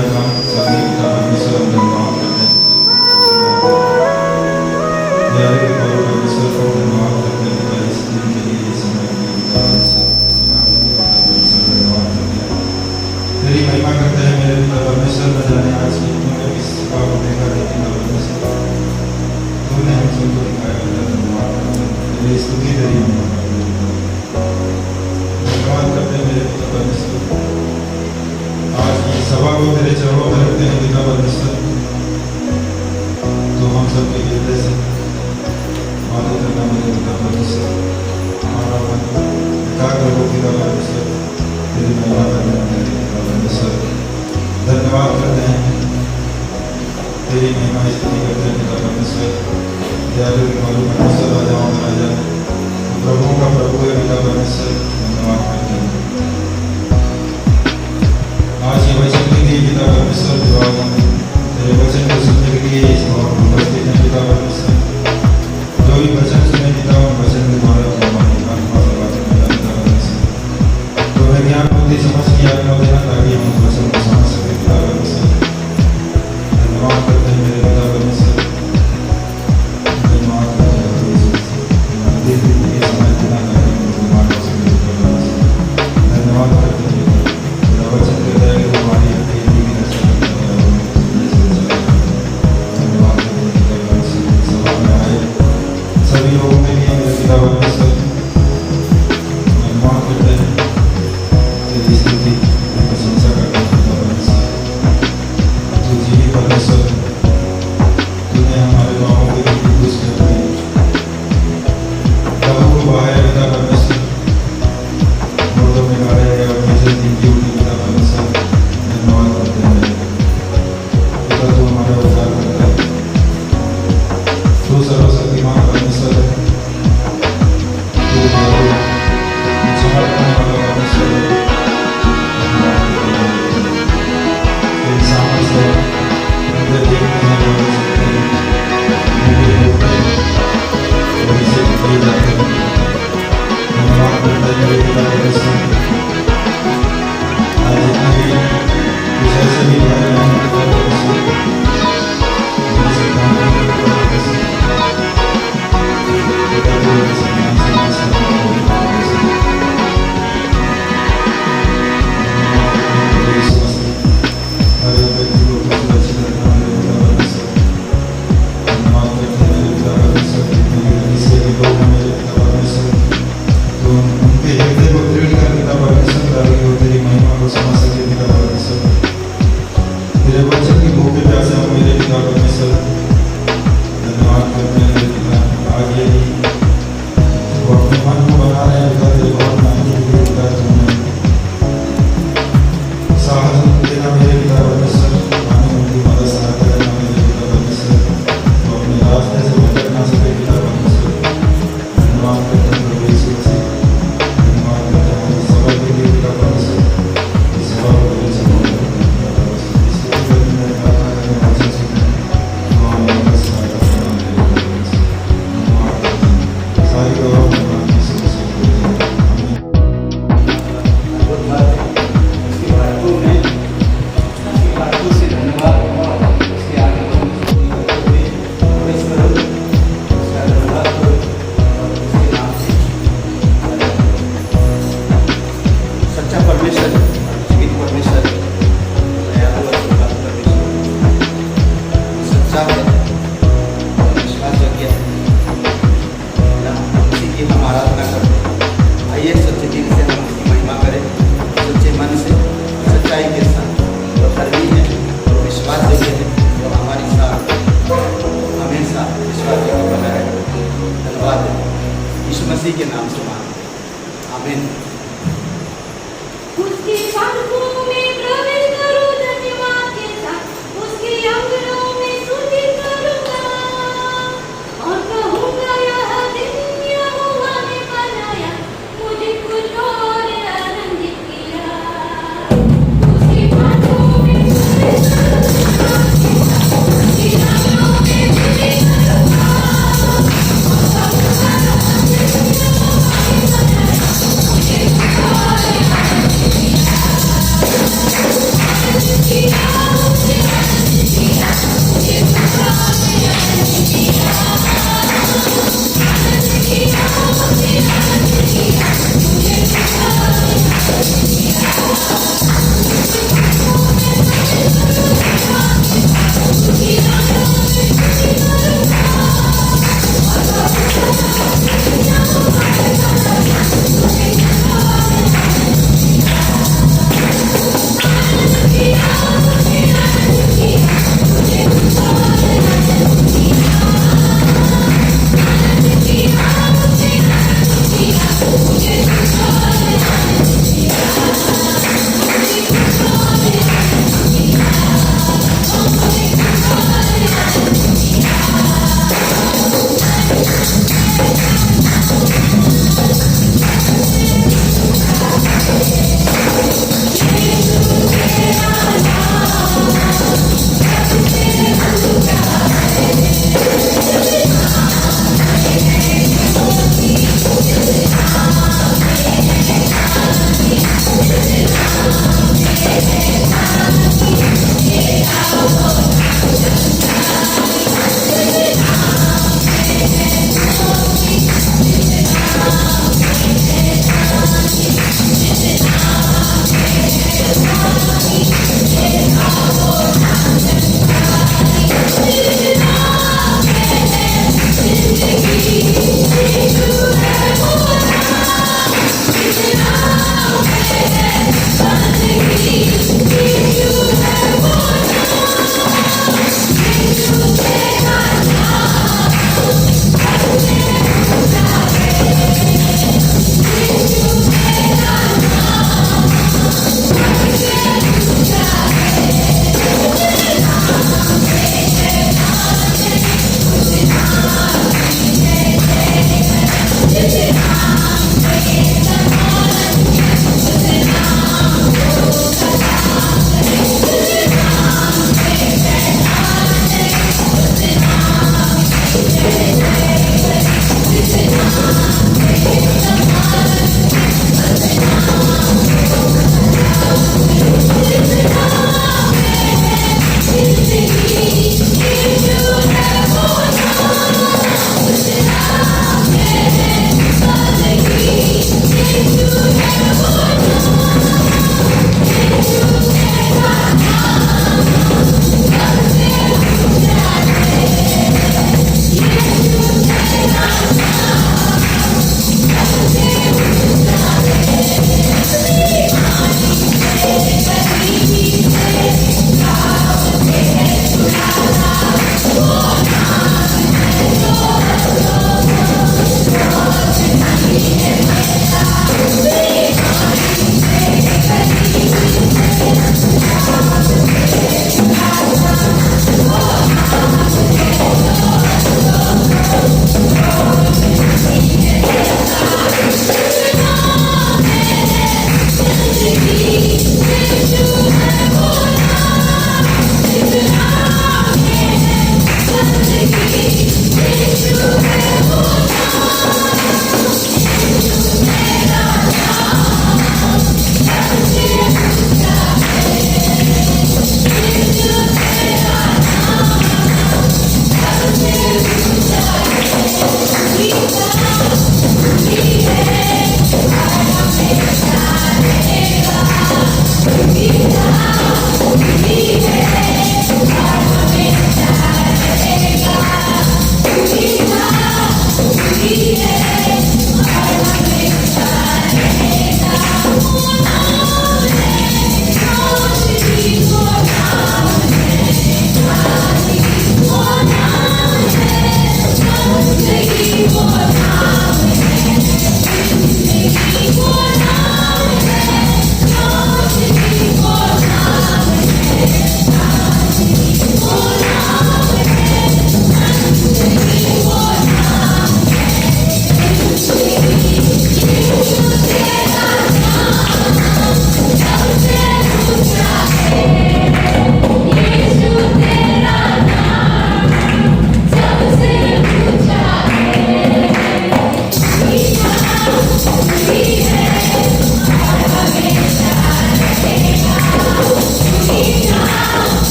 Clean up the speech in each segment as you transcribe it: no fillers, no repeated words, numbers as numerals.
विराजमान सभी पिता परमेश्वर हम धन्यवाद करते हैं। प्यारे पिता परमेश्वर को धन्यवाद करते हैं पिता इस दिन के लिए इस समय के लिए पिता परमेश्वर धन्यवाद करते हैं। तेरी महिमा करते हैं मेरे पिता परमेश्वर। न जाने आज की तूने किस सेवा को देखा है पिता परमेश्वर, तूने हम सबको दिखाया पिता धन्यवाद करते हैं। तेरी स्तुति तेरी महिमा करते हैं, धन्यवाद करते हैं मेरे पिता परमेश्वर। आज की सभा को तेरे चरणों में रखते हैं पिता परमेश्वर, तो हम सबके हृदय से आदर करना मेरे पिता परमेश्वर। हमारा मन एकाग्र हो पिता परमेश्वर, तेरी महिमा करने मेरे पिता परमेश्वर। धन्यवाद करते हैं, तेरी महिमा स्तुति करते हैं पिता परमेश्वर। दयालु कृपालु परमेश्वर, राजाओं का राजा, प्रभुओं का प्रभु है पिता परमेश्वर। धन्यवाद करते हैं। आज ये वचन के लिए पिता परमेश्वर जो आज हम तेरे वचन को सुनने के लिए इस भवन में उपस्थित हैं पिता परमेश्वर। जो भी वचन सुने पिता उन वचन के द्वारा जो हमारी आत्मा से बात करना पिता परमेश्वर, तो हमें ज्ञान बुद्धि समझ की आत्मा देना ताकि हम उस वचन को समझ सके पिता परमेश्वर। धन्यवाद करते हैं मेरे पिता परमेश्वर। धन्यवाद करते हैं मंदिर के समय देना ताकि हम बीमार हो सके पिता परमेश्वर। धन्यवाद करते हैं वचन कहता है कि हमारी हड्डी की रक्षा करता है। धन्यवाद करते हैं पिता परमेश्वर। सभा में आए सभी लोगों के लिए मेरे पिता परमेश्वर धन्यवाद करते हैं। तेरी स्तुति तेरी प्रशंसा करते हैं पिता परमेश्वर। तू जीवित परमेश्वर, तूने हमारे पापों के लिए क्रूस पर प्रभु को बहाया पिता परमेश्वर। मुर्दों में गाड़े गए और तीसरे दिन की उठी पिता परमेश्वर। धन्यवाद करते हैं पिता, तू हमारा उद्धार करता है। तू सर्वशक्तिमान परमेश्वर है, तू दयालु क्षमा करने वाला परमेश्वर है। तेरी सामर्थ्य है, हृदय देखते हैं और सुनते हैं, मुझे बोलते हैं और इसे दिखाई जाते हैं। धन्यवाद करते हैं मेरे पिता परमेश्वर। आज जितने भी कुछ ऐसे भी भाई बहन पिता परमेश्वर जिनसे काम करने पिता परमेश्वर, पिता तेरे सम्मान से मैं सबको पिता परमेश्वर। तेरी समस्त हर एक व्यक्ति को सुरक्षित रखना मेरे पिता परमेश्वर। धन्यवाद करते हैं मेरे पिता परमेश्वर। जितने भी ऐसे भी लोग हैं मेरे पिता परमेश्वर, तो उनके हृदय को दृढ़ कर पिता परमेश्वर ताकि वो तेरी महिमा को समझ सके पिता परमेश्वर। तेरे वचन की भूखे प्यासे हो मेरे पिता परमेश्वर। धन्यवाद करते हैं मेरे पिता। आज ये वो अपने मन को बना रहे हैं पिता तेरे बहुत मायने के लिए पिता। तुम्हें साहस देना मेरे पिता परमेश्वर, हमें उनकी मदद सहायता करना मेरे पिता परमेश्वर, तो अपने रास्ते से भटक ना सके पिता परमेश्वर। धन्यवाद करते हैं प्रभु यीशु मसीह। धन्यवाद करते हैं सभा के लिए पिता परमेश्वर। इस सभा को तेरे चरणों में रखते हैं पिता परमेश्वर। स्तुति करते हैं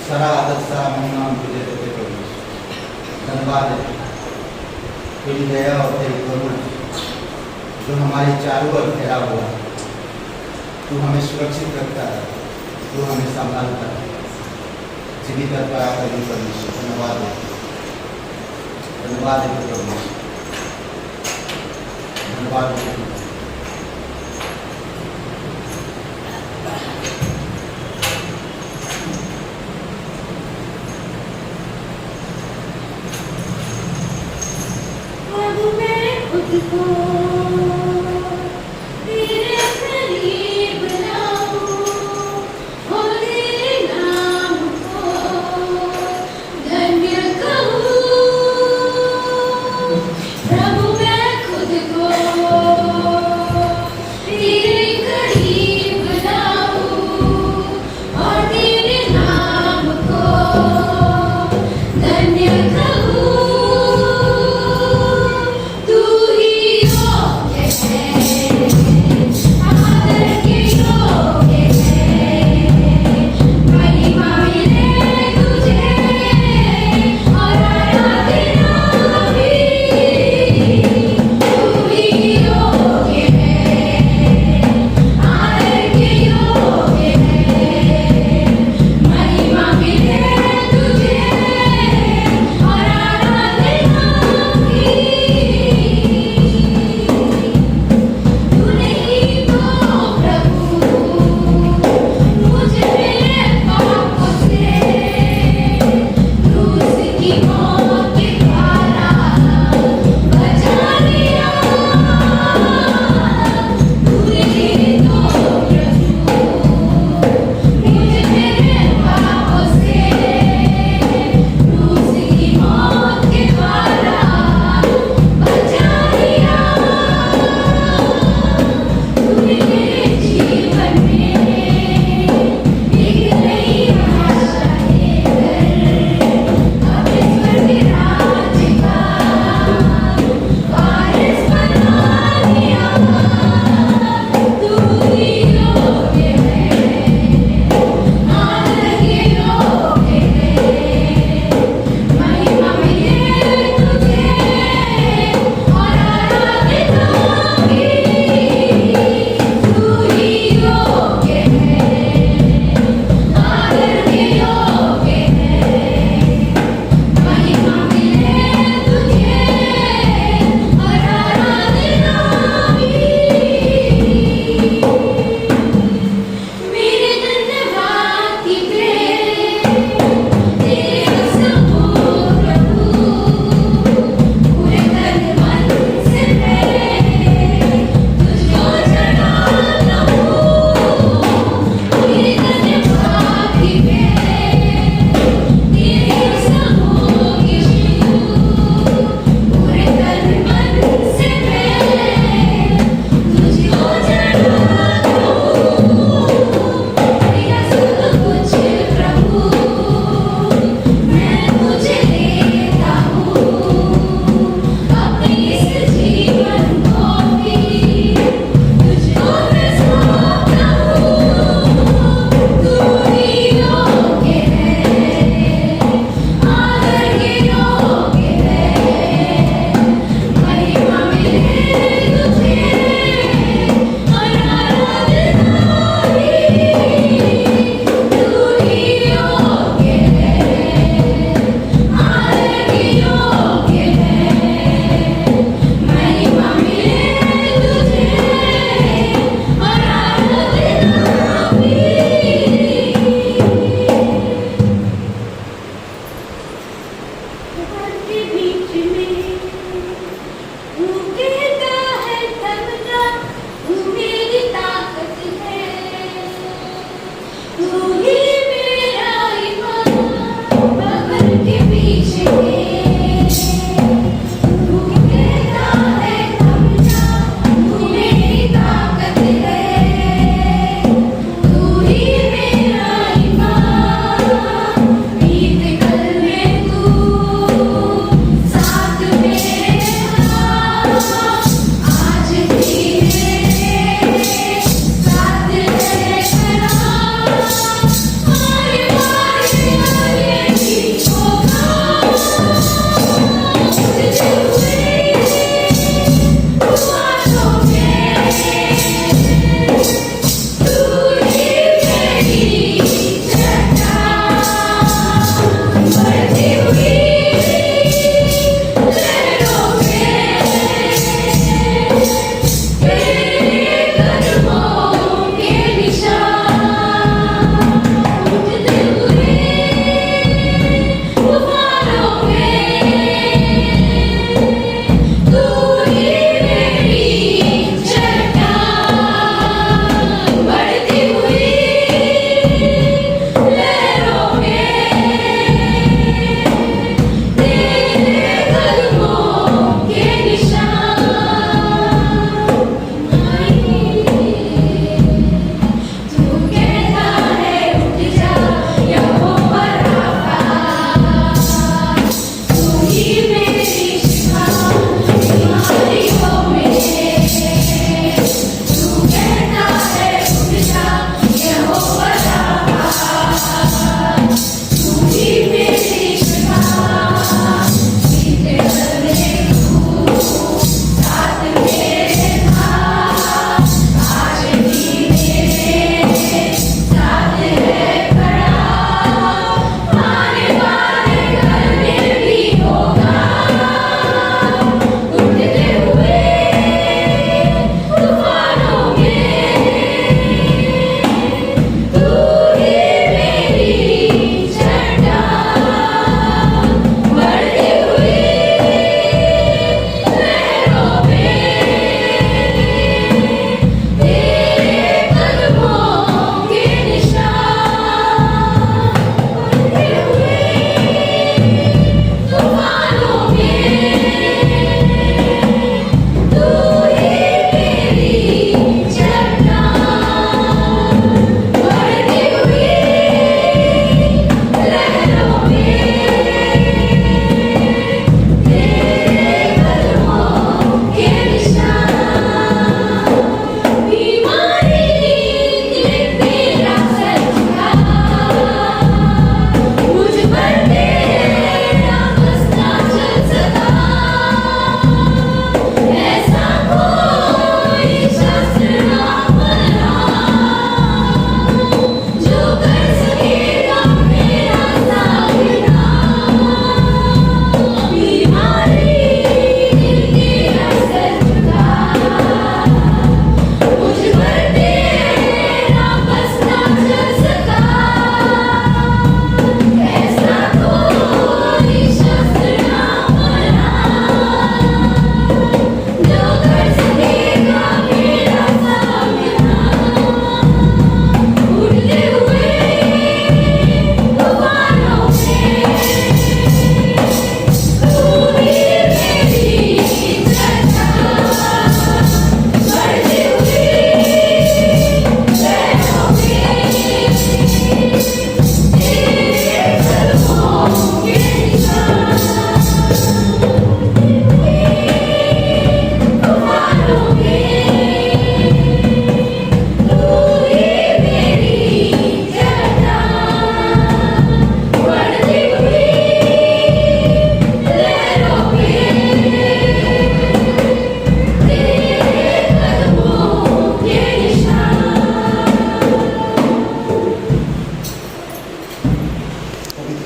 सारा आदत सारा महिमा तुझे देते प्रभु। धन्यवाद है तेरी दया और तेरी करुणा जो हमारे चारों ओर फैला हुआ है। तू हमें सुरक्षित रखता है, तू हमें संभालता है। जिन्हीं कर पाया कभी परमेश्वर धन्यवाद है, धन्यवाद है प्रभु, धन्यवाद है। प्रभु मैं खुद को तेरे करीब लाऊं और तेरे नाम को धन्य कहूं। प्रभु मैं खुद को तेरे करीब लाऊं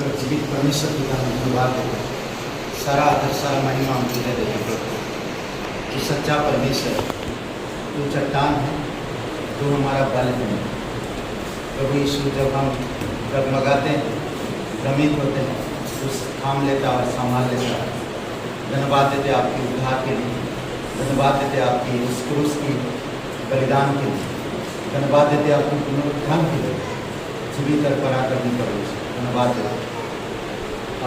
और जीवित परमेश्वर की हम धन्यवाद देते हैं। सारा आदर सारा महिमा हम तुझे देते हैं प्रभु। तू सच्चा परमेश्वर, तू चट्टान है, तू हमारा बल है प्रभु यीशु। जब हम डगमगाते हैं, भ्रमित होते हैं, तू थाम लेता और संभाल लेता है। धन्यवाद देते आपके उद्धार के लिए, धन्यवाद देते आपकी उस क्रूस की बलिदान के लिए, धन्यवाद देते आपकी पुनरुत्थान के लिए, जीवित और पराक्रमी करो। धन्यवाद देते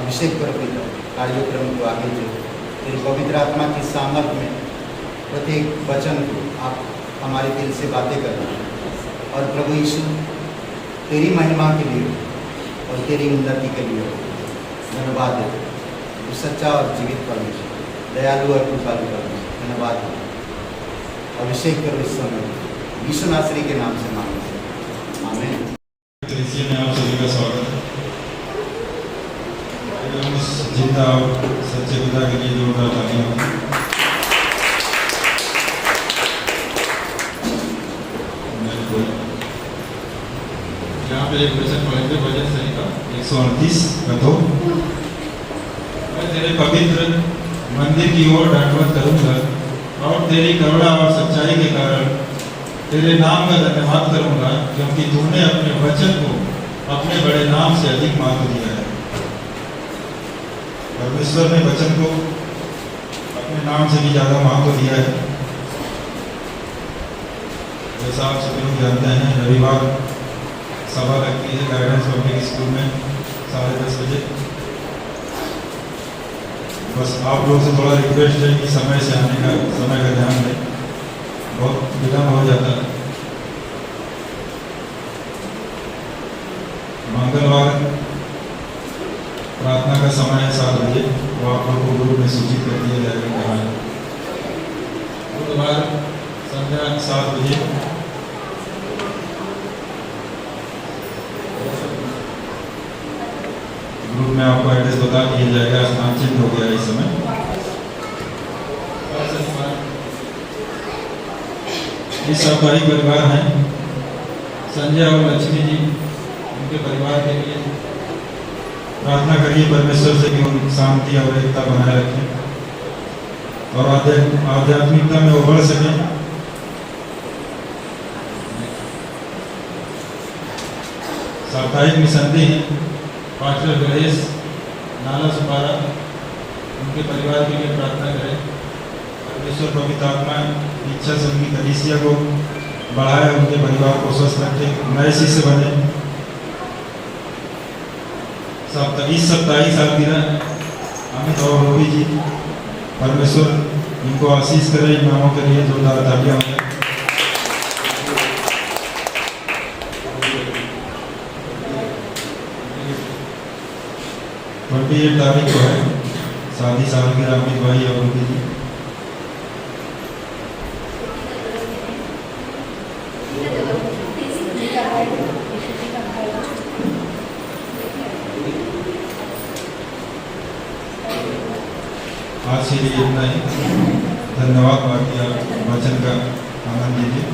अभिषेक करो पिता कार्यक्रम को आगे जो तेरी पवित्र आत्मा की सामर्थ्य में प्रत्येक वचन को आप हमारे दिल से बातें करना और प्रभु यीशु तेरी महिमा के लिए और तेरी उन्नति के लिए धन्यवाद देते। तू सच्चा और जीवित परमेश्वर, दयालु और कृपालु परमेश्वर, धन्यवाद देते। अभिषेक करो इस समय यीशु नासरी के नाम से मांगते हैं, आमीन। कलीसिया में आप सभी का स्वागत है। हम इस जिंदा और सच्चे पिता के लिए जोरदार तालियां हों। यहाँ पे एक वचन पढ़ेंगे भजन संहिता 138 का 2। मैं तेरे पवित्र मंदिर की ओर दंडवत करूंगा और तेरी करुणा और सच्चाई के कारण तेरे नाम का धन्यवाद करूंगा, क्योंकि तूने अपने वचन को अपने बड़े नाम से अधिक महत्व दिया है। परमेश्वर ने वचन को अपने नाम से भी ज्यादा महत्व दिया है। जैसा आप सभी लोग जानते हैं, रविवार सभा लगती है गाइडेंस पब्लिक स्कूल में 10:30 बजे। बस आप लोग से थोड़ा रिक्वेस्ट है कि समय से आने का, समय का ध्यान दें, बहुत विलम्ब हो जाता है। मंगलवार प्रार्थना का समय है 7 बजे, वो आप लोग को ग्रुप में सूचित कर दिया जाएगा कहाँ है। बुधवार संध्या 7 बजे, ग्रुप में आपको एड्रेस बता दिया जाएगा। स्थान चेंज हो गया इस समय। इस साप्ताहिक परिवार हैं संजय और लक्ष्मी जी, उनके परिवार के लिए प्रार्थना करिए परमेश्वर से कि उन शांति और एकता बनाए रखें और आध्यात्मिकता में वो बढ़ सकें। साप्ताहिक निसंदेह हैं पास्टर गणेश नाला सुपारा, उनके परिवार के लिए प्रार्थना करें। परमेश्वर पवित्र आत्मा की इच्छा से उनकी कलीसिया को बढ़ाए, उनके परिवार को स्वस्थ रखे, नए शिष्य बने। इस सप्ताही सालगिरह अमित और रोबी जी, परमेश्वर इनको आशीष करे। इन नामों के लिए जोरदार तालियां हो जाए। 28 तारीख को है शादी सालगिरह अमित भाई और रोबी जी। आज के लिए इतना ही, धन्यवाद। बाकी आप वचन का आनंद लीजिए।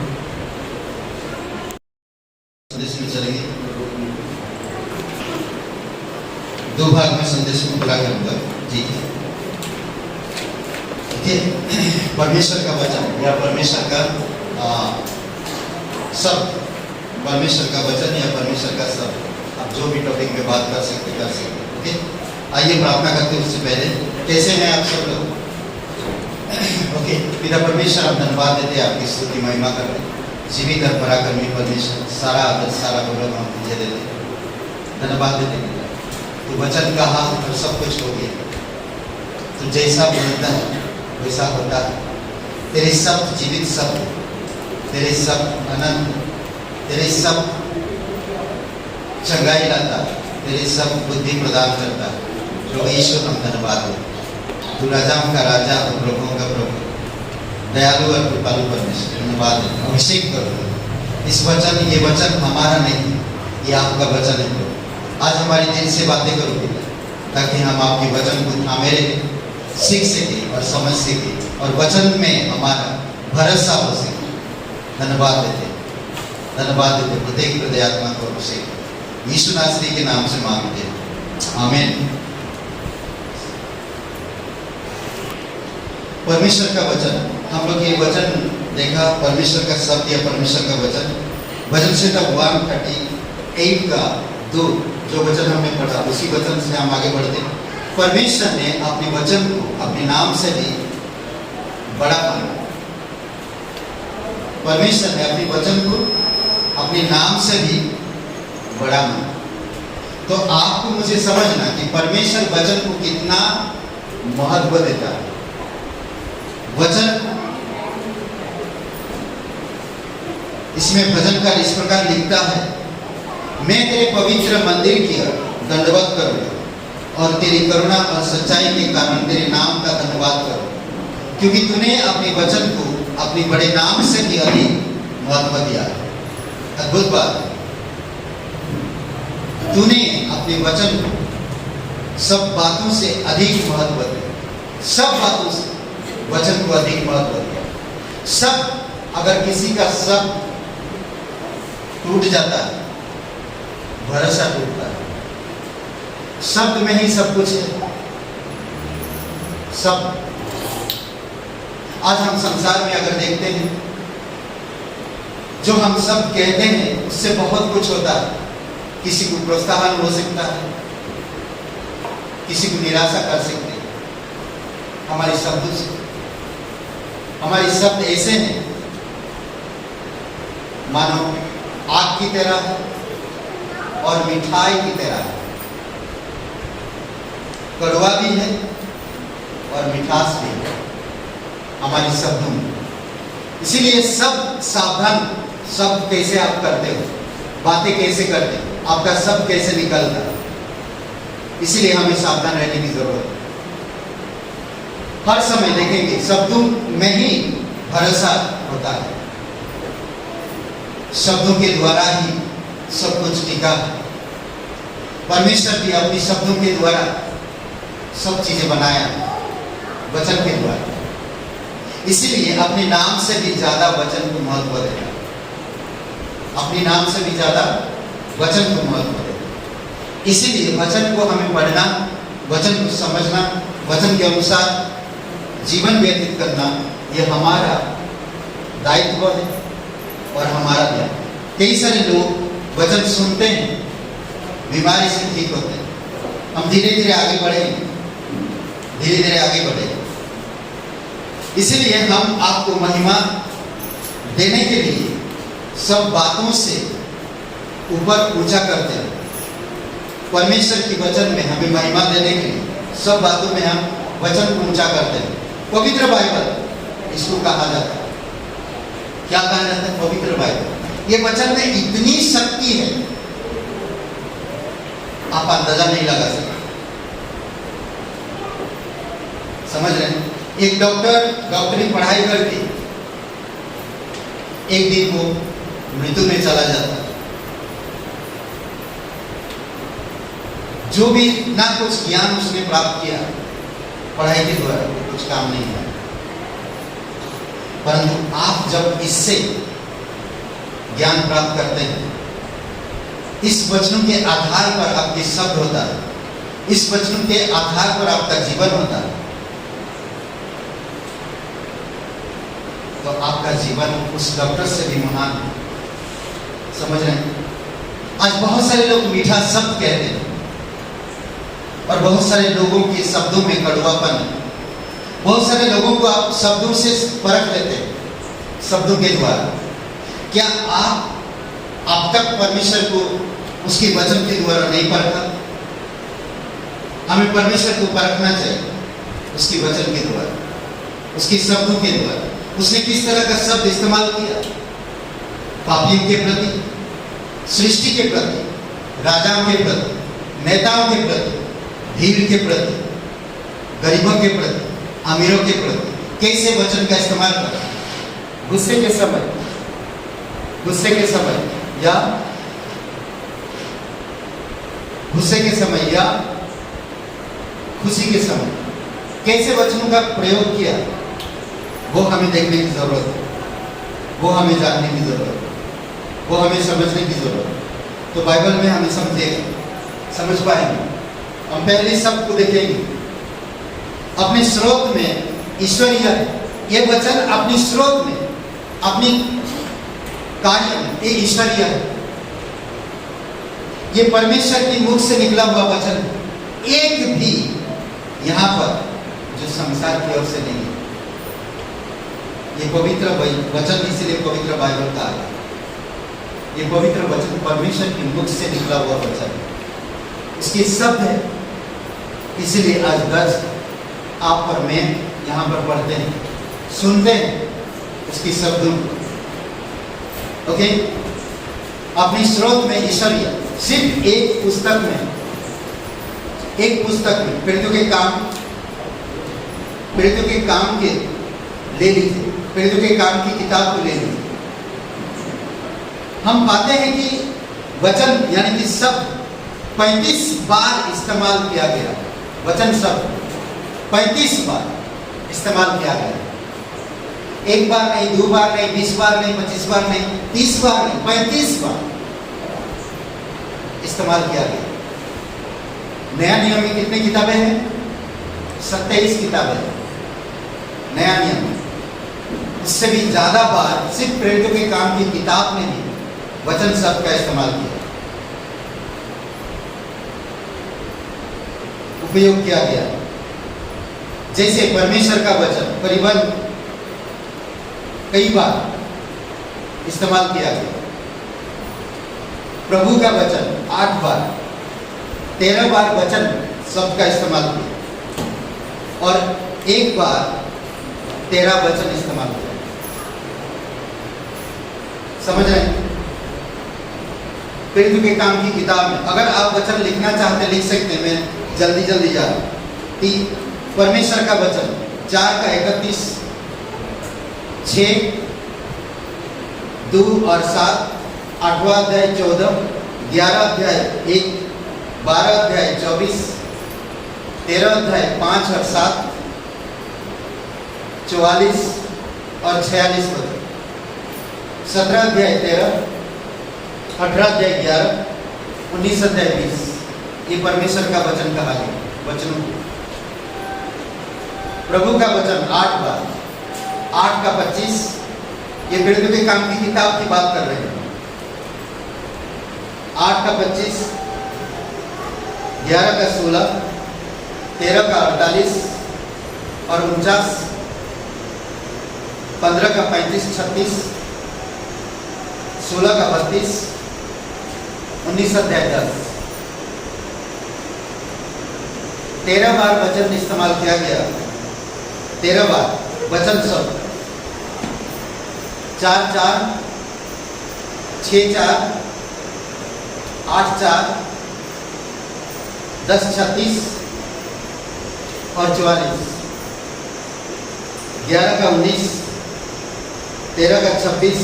संदेश में चलेंगे, 2 भाग में संदेश को पूरा करूंगा जी। देखिए, परमेश्वर का वचन या परमेश्वर का शब्द, परमेश्वर का वचन या परमेश्वर का शब्द, आप जो भी टॉपिक में बात कर सकते ओके। आइए प्रार्थना करते हैं। उससे पहले कैसे हैं आप सब लोग? ओके। पिता परमेश्वर, हम धन्यवाद देते हैं, आपकी स्तुति महिमा करते हैं। जीवित और पराक्रमी परमेश्वर, सारा आदर सारा गौरव हम तुझे देते हैं। धन्यवाद देते पिता, तू वचन कहा और सब कुछ हो गया। तो जैसा बोलता है वैसा होता है। तेरे शब्द जीवित शब्द, तेरे शब्द अनंत, तेरे शब्द चंगाई लाता, तेरे शब्द बुद्धि प्रदान करता है। प्रभु ईश्वर, हम धन्यवाद देते। तू राजाओं का राजा और प्रभुओं का प्रभु, दयालु और कृपालु परमेश्वर, धन्यवाद देते। अभिषेक करो इस वचन, ये वचन हमारा नहीं, ये आपका वचन है। आज हमारे दिल से बातें करो ताकि हम आपके वचन को थामे सीख सके और समझ सके और वचन में हमारा भरोसा हो सके। धन्यवाद देते, धन्यवाद देते। प्रत्येक हृदय आत्मा को अभिषेक यीशु नासरी के नाम से मांगते हैं, आमीन। परमेश्वर का वचन, हम लोग ये वचन देखा, परमेश्वर का शब्द या परमेश्वर का वचन, भजन संहिता 138 का 2 जो वचन हमने पढ़ा, उसी वचन से हम आगे बढ़ते हैं। परमेश्वर ने अपने वचन को अपने नाम से भी बड़ा माना। परमेश्वर ने अपने वचन को अपने नाम से भी बड़ा माना। तो आपको मुझे समझना कि परमेश्वर वचन को कितना महत्व देता है। वचन, इसमें भजनकार इस प्रकार लिखता है, मैं तेरे पवित्र मंदिर की दंडवत करूंगा और तेरी करुणा और सच्चाई के कारण तेरे नाम का धन्यवाद करूं, क्योंकि तूने अपने वचन को अपने बड़े नाम से भी अधिक महत्व दिया। अद्भुत बात, तूने अपने वचन को सब बातों से अधिक महत्व दिया। सब बातों से वचन को अधिक महत्व दिया। सब, अगर किसी का सब टूट जाता है, भरोसा टूटता है। शब्द में ही सब कुछ है। सब, आज हम संसार में अगर देखते हैं, जो हम सब कहते हैं उससे बहुत कुछ होता है। किसी को प्रोत्साहन हो सकता है, किसी को निराशा कर सकते हैं हमारे शब्दों से। हमारे शब्द ऐसे हैं मानो आग की तरह है और मिठाई की तरह है, कड़वा भी है और मिठास भी है हमारे शब्दों में। इसीलिए सब सावधान, शब्द कैसे आप करते हो, बातें कैसे करते हो, आपका शब्द कैसे निकलता है, इसीलिए हमें सावधान रहने की जरूरत है। हर समय देखेंगे शब्दों में ही भरोसा होता है। शब्दों के द्वारा ही सब कुछ टिका है। परमेश्वर भी अपने शब्दों के द्वारा सब चीजें बनाया, वचन के द्वारा। इसीलिए अपने नाम से भी ज्यादा वचन को महत्व देना, अपने नाम से भी ज्यादा वचन को महत्व देना। इसीलिए वचन को हमें पढ़ना, वचन को समझना, वचन के अनुसार जीवन व्यतीत करना, यह हमारा दायित्व है और हमारा ध्यान। कई सारे लोग वचन सुनते हैं, बीमारी से ठीक होते हैं। हम धीरे धीरे आगे बढ़ेंगे, धीरे धीरे आगे बढ़ेंगे। इसलिए हम आपको महिमा देने के लिए सब बातों से ऊपर ऊंचा करते हैं। परमेश्वर की वचन में हमें महिमा देने के लिए सब बातों में हम वचन को ऊंचा करते हैं। पवित्र बाइबल इसको कहा जाता है। क्या कहा जाता है? पवित्र बाइबल। ये वचन में इतनी शक्ति है, आप अंदाजा नहीं लगा सकते। समझ रहे हैं? एक डॉक्टरी पढ़ाई करके एक दिन वो मृत्यु में चला जाता है। जो भी ना कुछ ज्ञान उसने प्राप्त किया पढ़ाई के द्वारा, कुछ काम नहीं है। परंतु आप जब इससे ज्ञान प्राप्त करते हैं, इस वचनों के आधार पर आपके शब्द होता है, इस वचनों के आधार पर आपका जीवन होता है, तो आपका जीवन उस डॉक्टर से भी महान है। समझ रहे हैं? आज बहुत सारे लोग मीठा शब्द कहते हैं और बहुत सारे लोगों के शब्दों में कड़वापन है। बहुत सारे लोगों को आप शब्दों से परख लेते हैं, शब्दों के द्वारा। क्या आप तक परमेश्वर को उसके वचन के द्वारा नहीं परखा? हमें परमेश्वर को परखना चाहिए उसके वचन के द्वारा, उसके शब्दों के द्वारा। उसने किस तरह का शब्द इस्तेमाल किया पापियों के प्रति, सृष्टि के प्रति, राजाओं के प्रति, नेताओं के प्रति, भीड़ के प्रति, गरीबों के प्रति, अमीरों के प्रति। कैसे वचन का इस्तेमाल करा? गुस्से के समय या खुशी के समय कैसे वचनों का प्रयोग किया, वो हमें देखने की जरूरत है, वो हमें जानने की जरूरत है, वो हमें समझने की जरूरत है। तो बाइबल में हमें समझ पाएंगे हम पहले शब्द को देखेंगे। अपने स्रोत में ईश्वरीय है। ये वचन अपनी स्रोत में, अपनी कार्य में ये ईश्वरीय है। ये परमेश्वर की मुख से निकला हुआ वचन, एक भी यहाँ पर जो संसार की ओर से नहीं है। ये पवित्र वचन, इसलिए पवित्र बाइबल का है। ये पवित्र वचन परमेश्वर की मुख से निकला हुआ वचन, इसके शब्द है। इसलिए आज दर्ज आप और मैं यहाँ पर पढ़ते हैं, सुनते हैं उसकी शब्दों को। ओके, अपनी स्रोत में ईश्वरीय, सिर्फ एक पुस्तक में, प्रेरितों के काम के ले लीजिए, प्रेरितों के काम की किताब को ले लीजिए। हम पाते हैं कि वचन यानी कि शब्द 35 बार इस्तेमाल किया गया। वचन शब्द 35 बार इस्तेमाल किया गया। एक बार नहीं, 2 बार नहीं, 20 बार नहीं, 25 बार नहीं, 30 बार नहीं, 35 बार इस्तेमाल किया गया। नया नियम में कितनी किताबें हैं? 27 किताबें हैं नया नियम में। उससे भी ज्यादा बार सिर्फ प्रेरितों के काम की किताब में भी वचन शब्द का इस्तेमाल किया, उपयोग किया गया। जैसे परमेश्वर का वचन करीबन कई बार इस्तेमाल किया गया। प्रभु का वचन 8 बार, 13 बार वचन शब्द का इस्तेमाल किया और 1 बार 13 वचन इस्तेमाल किया। समझ रहे हैं? प्रेरितों के काम की किताब में अगर आप वचन लिखना चाहते लिख सकते हैं। मैं जल्दी जा रहा हूं। परमेश्वर का वचन 4 का 31, 6, 2 और 7, 8वां अध्याय 14, 11 अध्याय 1, 12 अध्याय 24, 13 अध्याय 5 और 7, 44 और 46 पद, 17 अध्याय 13, 18 अध्याय 11, 19 अध्याय 20। ये परमेश्वर का वचन कहा गया। वचनों को प्रभु का वचन 8 बार, 8 का 25। ये प्रेरितों के काम की किताब की बात कर रहे हैं। 8 का 25, 11 का 16, 13 का 48 और 49, 15 का 35, 36, 16 का 32, 19 अध्याय 10। 13 बार वचन इस्तेमाल किया गया। 13 बार वचन शब्द 4-4, 6-4, 8-4, 10-36 और 44, 11 का 19, 13 का 26,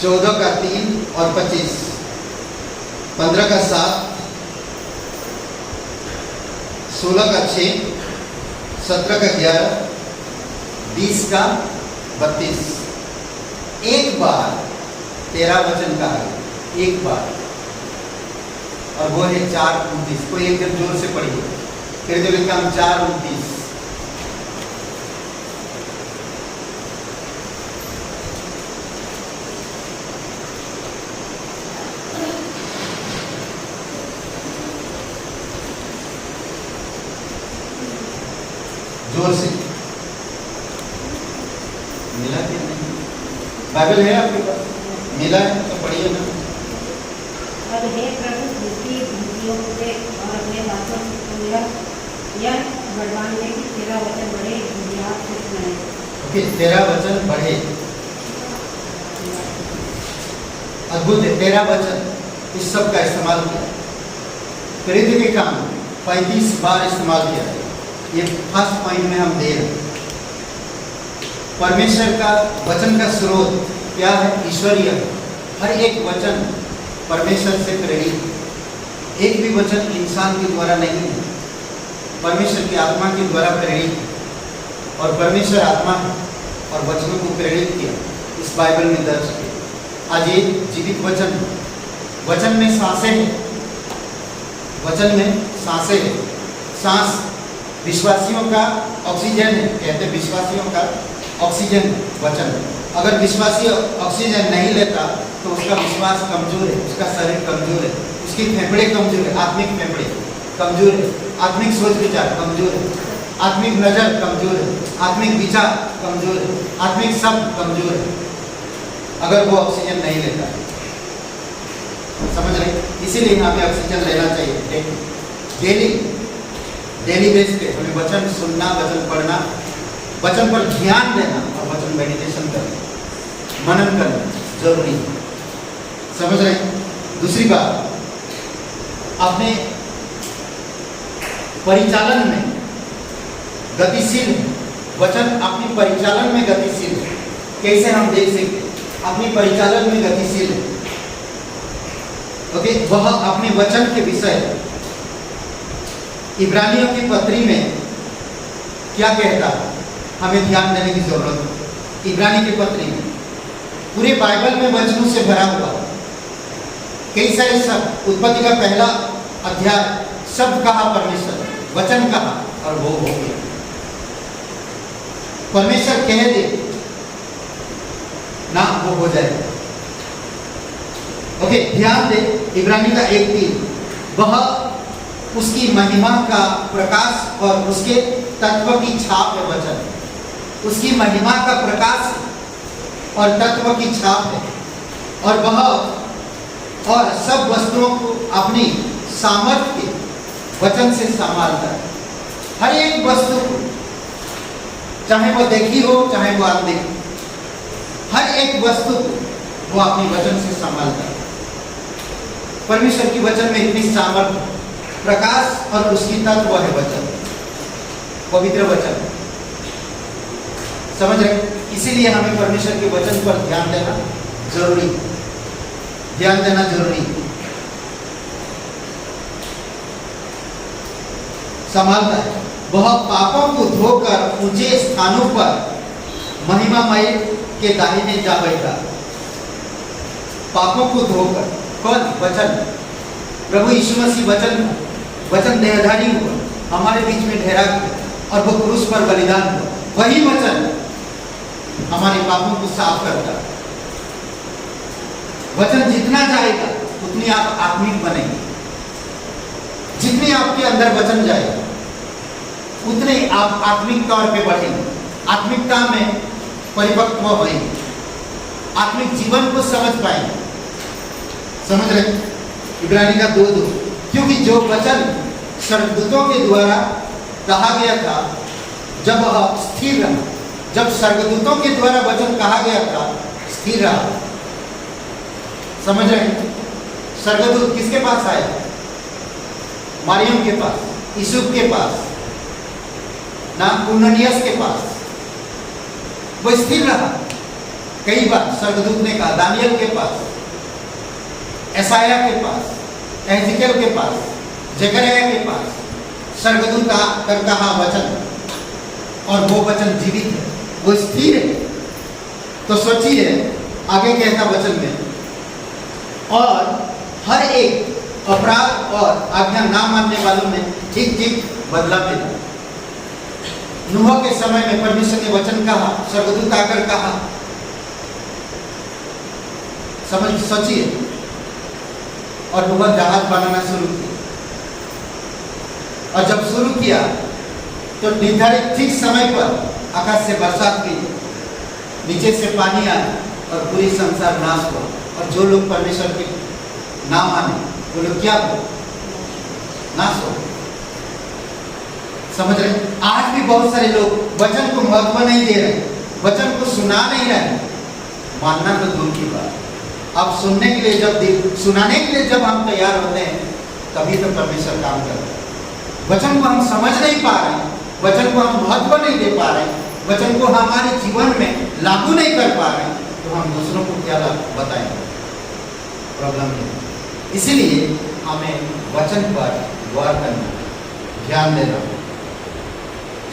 14 का 3 और 25, 15 का 7, 16 का 6, 17 का 11, 20 का 32। एक बार 13 वचन का है, एक बार, और वो है 4:29। कोई एक जब जोर से पढ़िए। फिर जो लिखा हम 4:29। जोर से मिला कि नहीं? बाइबल है आपके पास? मिला है तो पढ़िए ना। अब हे प्रभु बुद्धि बुद्धियों से और अपने बातों से पूरा यह बलवान है कि तेरा वचन बढ़े, बुद्धियात से सुनाए। ओके, तेरा वचन बढ़े। अद्भुत है। तेरा वचन इस सब का इस्तेमाल किया। प्रेरित के काम 35 बार इस्तेमाल किया। ये फर्स्ट पॉइंट में हम दे रहे हैं। परमेश्वर का वचन का स्रोत क्या है? ईश्वरीय। हर एक वचन परमेश्वर से प्रेरित। एक भी वचन इंसान के द्वारा नहीं है, परमेश्वर की आत्मा के द्वारा प्रेरित है। और परमेश्वर आत्मा है और वचनों को प्रेरित किया, इस बाइबल में दर्ज किया। आज ये जीवित वचन, वचन में सांसें हैं, वचन में सांसें है। सांस विश्वासियों का ऑक्सीजन है, कहते हैं विश्वासियों का ऑक्सीजन वचन। अगर विश्वासी ऑक्सीजन नहीं लेता तो उसका विश्वास कमजोर है, उसका शरीर कमजोर है, उसकी फेफड़े कमजोर है, आत्मिक फेफड़े कमजोर है, आत्मिक सोच विचार कमजोर है, आत्मिक नजर कमजोर है, आत्मिक विचार कमजोर है, आत्मिक शब्द कमजोर है, अगर वो ऑक्सीजन नहीं लेता। समझ रहे? इसीलिए हमें ऑक्सीजन लेना चाहिए डेली बेस पे। हमें वचन सुनना, वचन पढ़ना, वचन पर ध्यान देना और वचन मेडिटेशन करना, मनन करना जरूरी है। समझ रहे? दूसरी बात, अपने परिचालन में गतिशील है। वचन अपनी परिचालन में गतिशील है। कैसे हम देख सकते? अपनी परिचालन में गतिशील है। ओके, वह अपने वचन के विषय इब्रानियों की पत्री में क्या कहता है, हमें ध्यान देने की जरूरत है। इब्रानी की पत्री में पूरे बाइबल में वचनों से भरा हुआ कई सारे शब्द। उत्पत्ति का पहला अध्याय शब्द कहा परमेश्वर, वचन कहा और वो हो गया। परमेश्वर कह दे ना, वो हो जाएगा। ओके, ध्यान दे इब्रानी का 1:3, वह उसकी महिमा का प्रकाश और उसके तत्व की छाप है। वचन उसकी महिमा का प्रकाश और तत्व की छाप है, और वह और सब वस्तुओं को अपनी सामर्थ्य के वचन से संभालता है। हर एक वस्तु को, चाहे वो देखी हो चाहे वो अनदेखी, हर एक वस्तु को वो अपनी वचन से संभालता है। परमेश्वर की वचन में इतनी सामर्थ्य, प्रकाश और उसकी तत्व है वचन, पवित्र वचन। समझ रहे? इसीलिए हमें परमेश्वर के वचन पर ध्यान देना जरूरी, ध्यान देना जरूरी, संभालता है। वह पापों को धोकर ऊंचे स्थानों पर महिमामय के दाहिने जा बैठा। पापों को धोकर, कौन? वचन। प्रभु यीशु मसीह वचन देहधारी हुआ, हमारे बीच में ठहरा गया और वो क्रूस पर बलिदान हुआ। वही वचन हमारे पापों को साफ करता है। वचन जितना जाएगा उतनी आप आत्मिक बनेंगे। जितनी आपके अंदर वचन जाएगा उतने आप आत्मिक तौर पे बढ़ेंगे, आत्मिकता में परिपक्व होंगे, आत्मिक जीवन को समझ पाएंगे। समझ रहे? इब्रानी का 2:2, क्योंकि जो वचन स्वर्गदूतों के द्वारा कहा गया था जब वह स्थिर रहा, जब स्वर्गदूतों के द्वारा वचन कहा गया था स्थिर रहा। समझ रहे? स्वर्गदूत किसके पास आए? मरियम के पास, यूसुफ के पास, ना कुननियस के पास। वो स्थिर रहा। कई बार स्वर्गदूत ने कहा, दानियल के पास, एसाया के पास, एहजिकेल के पास, जकरिया के पास स्वर्गदूत आकर कहा वचन, और वो वचन जीवित है, वो स्थिर है। तो सोचिए आगे कहता वचन में, और हर एक अपराध और आज्ञा ना मानने वालों में ठीक बदला मिला। नूह के समय में परमेश्वर ने वचन कहा, स्वर्गदूत आकर कहा। समझ सोचिए, और नूह जहाज बनाना शुरू किया, और जब शुरू किया तो निर्धारित ठीक समय पर आकाश से बरसात की, नीचे से पानी आया और पूरी संसार नाश हुआ। और जो लोग परमेश्वर के ना माने वो लोग क्या हुए? नाश हो। समझ रहे? आज भी बहुत सारे लोग वचन को महत्व नहीं दे रहे, वचन को सुना नहीं रहे। मानना तो दूर की बात, अब सुनने के लिए सुनाने के लिए जब हम तैयार होते हैं तभी तो परमेश्वर काम करता है। वचन को हम समझ नहीं पा रहे हैं, वचन को हम महत्व नहीं दे पा रहे हैं, वचन को हमारे जीवन में लागू नहीं कर पा रहे हैं, तो हम दूसरों को क्या बताएंगे? प्रॉब्लम है। इसीलिए हमें वचन पर गौर करना, ध्यान देना।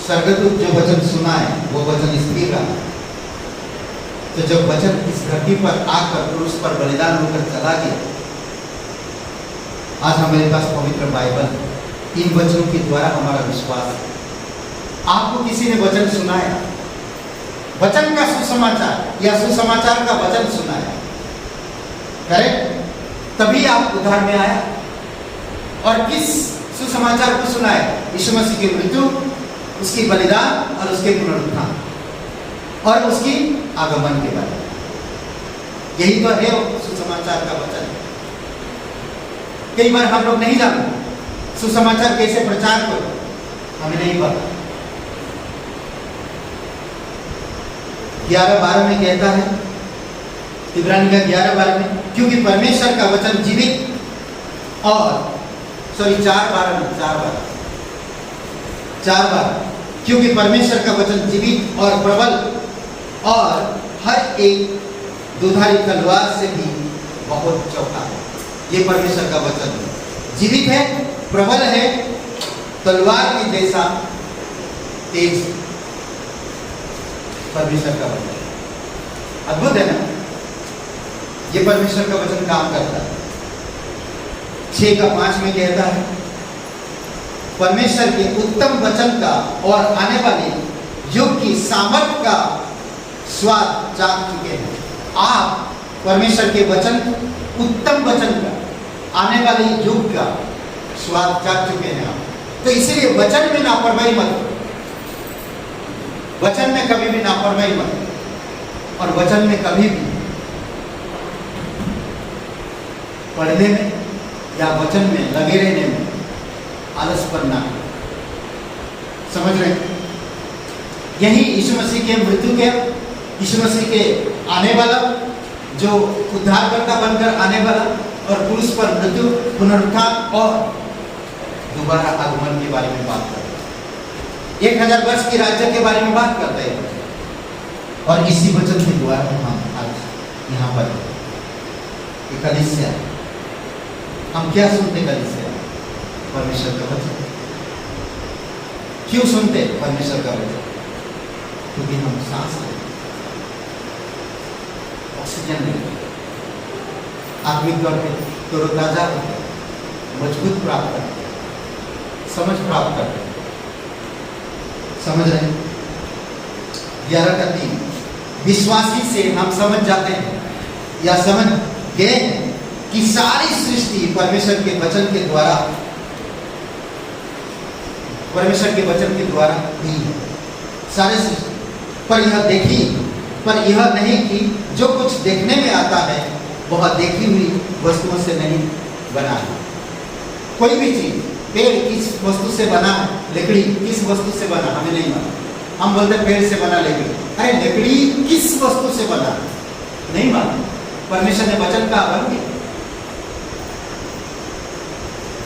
स्वर्गदूत जो वचन सुना है वो वचन स्थिर रहा। तो जब वचन इस धरती पर आकर क्रूस पर बलिदान होकर चला गया, आज हमारे पास पवित्र बाइबल, इन वचनों के द्वारा हमारा विश्वास है। आपको किसी ने वचन सुनाया, वचन का सुसमाचार या सुसमाचार का वचन सुनाया, करेक्ट? तभी आप उद्धार में आया। और किस सुसमाचार को सुनाया? यीशु मसीह की मृत्यु, उसकी बलिदान और उसके पुनरुत्थान और उसकी आगमन के बारे में। यही तो है सुसमाचार का वचन। कई बार हम लोग नहीं जानते सुसमाचार कैसे प्रचार करो, हमें नहीं पता। 11:12 में कहता है, इब्रानी का 11:12 में, क्योंकि परमेश्वर का वचन जीवित और 4:12 क्योंकि परमेश्वर का वचन जीवित और प्रबल और हर एक दुधारी तलवार से भी बहुत चौका है। ये परमेश्वर का वचन है, जीवित है, प्रबल है, तलवार के जैसा तेज। परमेश्वर का वचन अद्भुत है ना? ये परमेश्वर का वचन काम करता है। 6:5 में कहता है, परमेश्वर के उत्तम वचन का और आने वाले युग की सामर्थ का स्वाद चाख चुके हैं। आप परमेश्वर के वचन, उत्तम वचन का, आने वाले युग का स्वाद चाख चुके हैं आप। तो इसीलिए वचन में लापरवाही मत करो, वचन में कभी भी लापरवाही मत करो, और वचन में कभी भी पढ़ने में या वचन में लगे रहने में आलसपन ना करो। समझ रहे हैं? यही यीशु मसीह के मृत्यु के, यीशु मसीह के आने वाला, जो उद्धारकर्ता बनकर आने वाला और पुरुष पर मृत्यु, पुनरुत्थान और दोबारा आगमन के बारे में बात करते हैं। 1000 वर्ष के राज्य के बारे में बात करते हैं। और इसी वचन के द्वारा हम आज यहाँ पर कलीसिया, हम क्या सुनते कलीसिया? परमेश्वर का वचन। क्यों सुनते परमेश्वर का वचन? क्योंकि हम सांस लेते, ऑक्सीजन लेते, आत्मिक तौर पर तरोताजा होते, मजबूत प्राप्त करते, समझ प्राप्त करते। समझ रहे हैं? 11:3 विश्वासी से हम समझ जाते हैं या समझ गए हैं कि सारी सृष्टि परमेश्वर के वचन के द्वारा, परमेश्वर के वचन के द्वारा हुई है। सारी सृष्टि पर यह देखी, पर यह नहीं कि जो कुछ देखने में आता है वह देखी हुई वस्तुओं से नहीं बना है। कोई भी चीज, पेड़ किस वस्तु से बना है, लकड़ी किस वस्तु से बना, हमें नहीं मालूम। हम बोलते पेड़ से बना लकड़ी, अरे लकड़ी किस वस्तु से बना, नहीं मालूम। परमेश्वर ने वचन का बन गया।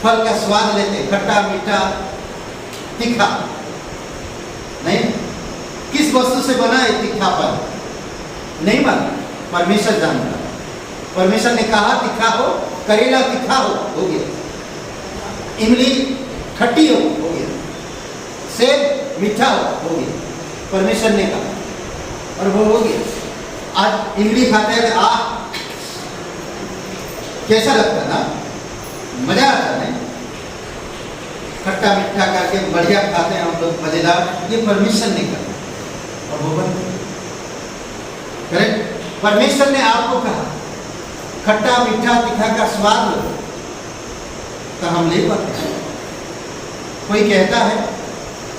फल का स्वाद लेते, खट्टा, मीठा, तीखा, नहीं, किस वस्तु से बना है तीखा फल, नहीं मालूम। परमेश्वर जानता। परमेश्वर ने कहा तीखा हो, करेला तीखा हो गया, इमली खट्टी हो गया, सेब मीठा हो गया। परमेश्वर ने कहा और वो हो गया। आज इमली खाते हैं, कैसा लगता है ना, मजा आता है, खट्टा मीठा करके बढ़िया खाते हैं हम लोग, मजेदार। ये परमेश्वर ने कहा और वो बन करेक्ट। परमेश्वर ने आपको कहा खट्टा मीठा तीखा का स्वाद लो, तो हम ले पाते हैं। कोई कहता है,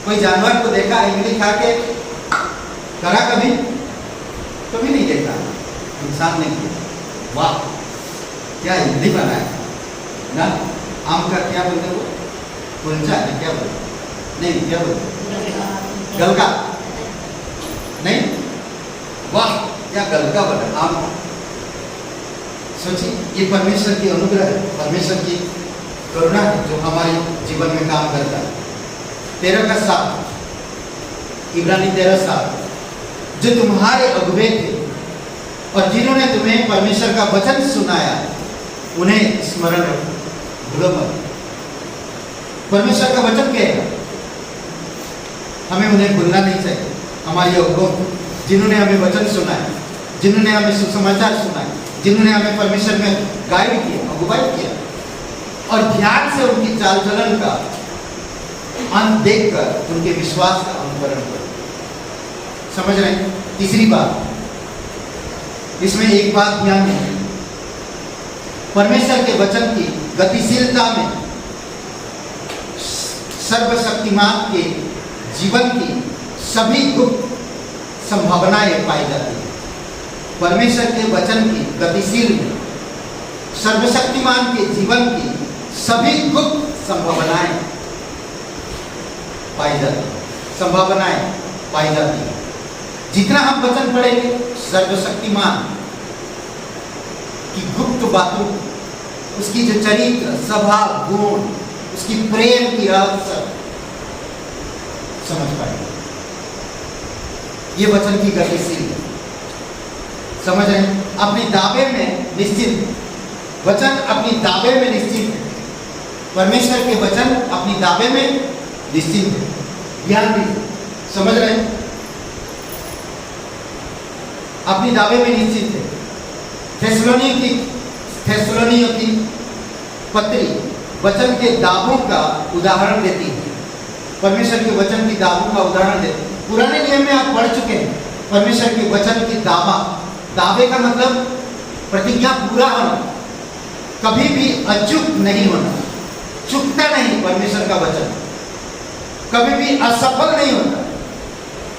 कोई जानवर को देखा इमली खा के, करा कभी? कभी नहीं देखा, इंसान ने किया। वाह क्या इमली बनाया ना। आम का क्या बोलते हो, कुलचा है क्या बोलते? नहीं, क्या बोलते? गलका नहीं, वाह क्या गलका बना आम। सोचिए, ये परमेश्वर की अनुग्रह है, परमेश्वर की करुणा है जो हमारे जीवन में काम करता है। 13:7 इब्रानी 13:7 जो तुम्हारे अगुवे थे और जिन्होंने तुम्हें परमेश्वर का वचन सुनाया, उन्हें स्मरण रखो, भूलो मत। परमेश्वर का वचन क्या है? हमें उन्हें भूलना नहीं चाहिए। हमारे अगुवों, जिन्होंने हमें वचन सुनाया, जिन्होंने हमें सुसमाचार सुनाया, जिन्होंने हमें परमेश्वर में गाइड किया, अगुवाई किया, और ध्यान से उनकी चाल चलन का अंत देखकर उनके विश्वास का अनुकरण करो। समझ रहे हैं? तीसरी बात, इसमें एक बात ध्यान दें, परमेश्वर के वचन की गतिशीलता में सर्वशक्तिमान के जीवन की सभी गुप्त संभावनाएं पाई जाती हैं। परमेश्वर के वचन की गतिशील में सर्वशक्तिमान के जीवन की सभी गुप्त संभावनाएं पाई जाती हैं, संभावनाएं पाई जाती हैं। जितना हम वचन पढ़ेंगे सर्वशक्तिमान की गुप्त बातों, उसकी जो चरित्र, स्वभाव, गुण, उसकी प्रेम की रहस्य समझ पाएंगे। ये वचन की गतिशील है। समझ रहे हैं? अपने दावे में निश्चित, वचन अपनी दावे में निश्चित है। परमेश्वर के वचन अपनी दावे में निश्चित है। ध्यान दीजिए, समझ रहे हैं? अपनी दावे में निश्चित है। थेसलोनियों की पत्री वचन के दावों का उदाहरण देती है। परमेश्वर के वचन की दावों का उदाहरण देती है। पुराने नियम में आप पढ़ चुके हैं, परमेश्वर के वचन की दावा, दावे का मतलब प्रतिज्ञा पूरा होना, कभी भी अचूक नहीं होना, चूकता नहीं। परमेश्वर का वचन कभी भी असफल नहीं होता,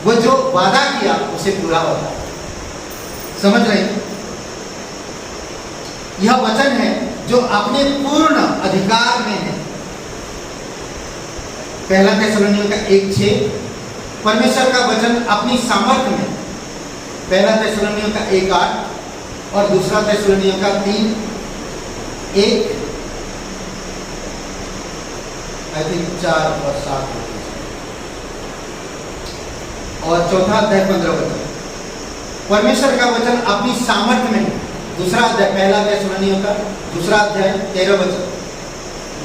वो जो वादा किया उसे पूरा होता है। समझ रहे हैं? यह वचन है जो अपने पूर्ण अधिकार में है। पहला थेसलोनियों का 1:6, परमेश्वर का वचन अपनी सामर्थ्य में, पहला थेसलोनियों का 1:8 और दूसरा थेसलोनियों का 3:1, आई थिंक 4 और 7 और चौथा अध्याय 15 वचन। परमेश्वर का वचन अपनी सामर्थ्य में, दूसरा अध्याय, पहला थेसलोनियों का दूसरा अध्याय 13 वचन।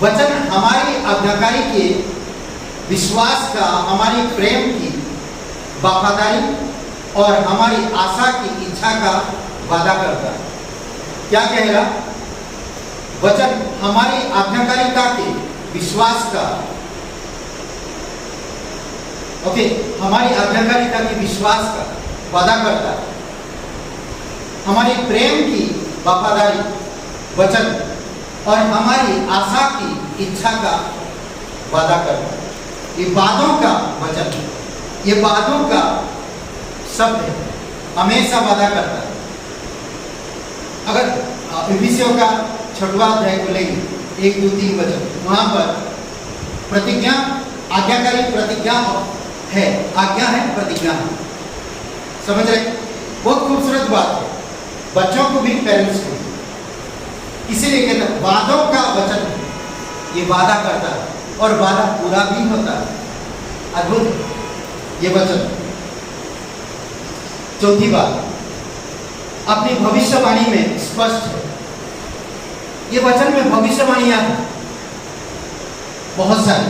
वचन हमारी आज्ञाकारी के विश्वास का, हमारी प्रेम की, वफादारी और हमारी आशा की इच्छा का वादा करता है। क्या कह रहा? वचन हमारी आज्ञाकारिता के विश्वास का, ओके, हमारी आज्ञाकारिता के विश्वास का वादा करता है। हमारी प्रेम की वफादारी, वचन और हमारी आशा की इच्छा का वादा करता है। ये वादों का वचन, ये वादों का शब्द है, हमेशा वादा करता है। अगर इफिसियों का 6वां अध्याय को लेंगे, 1, 2, 3 वचन, वहां पर प्रतिज्ञा, आज्ञाकारी प्रतिज्ञा है, आज्ञा है, प्रतिज्ञा है। समझ रहे? बहुत खूबसूरत बात है, बच्चों को भी, पेरेंट्स को भी। इसीलिए कहते हैं वादों का वचन, ये वादा करता है और वादा पूरा भी होता है। अद्भुत ये वचन। चौथी बात, अपनी भविष्यवाणी में स्पष्ट है। ये वचन में भविष्यवाणियां हैं बहुत सारी,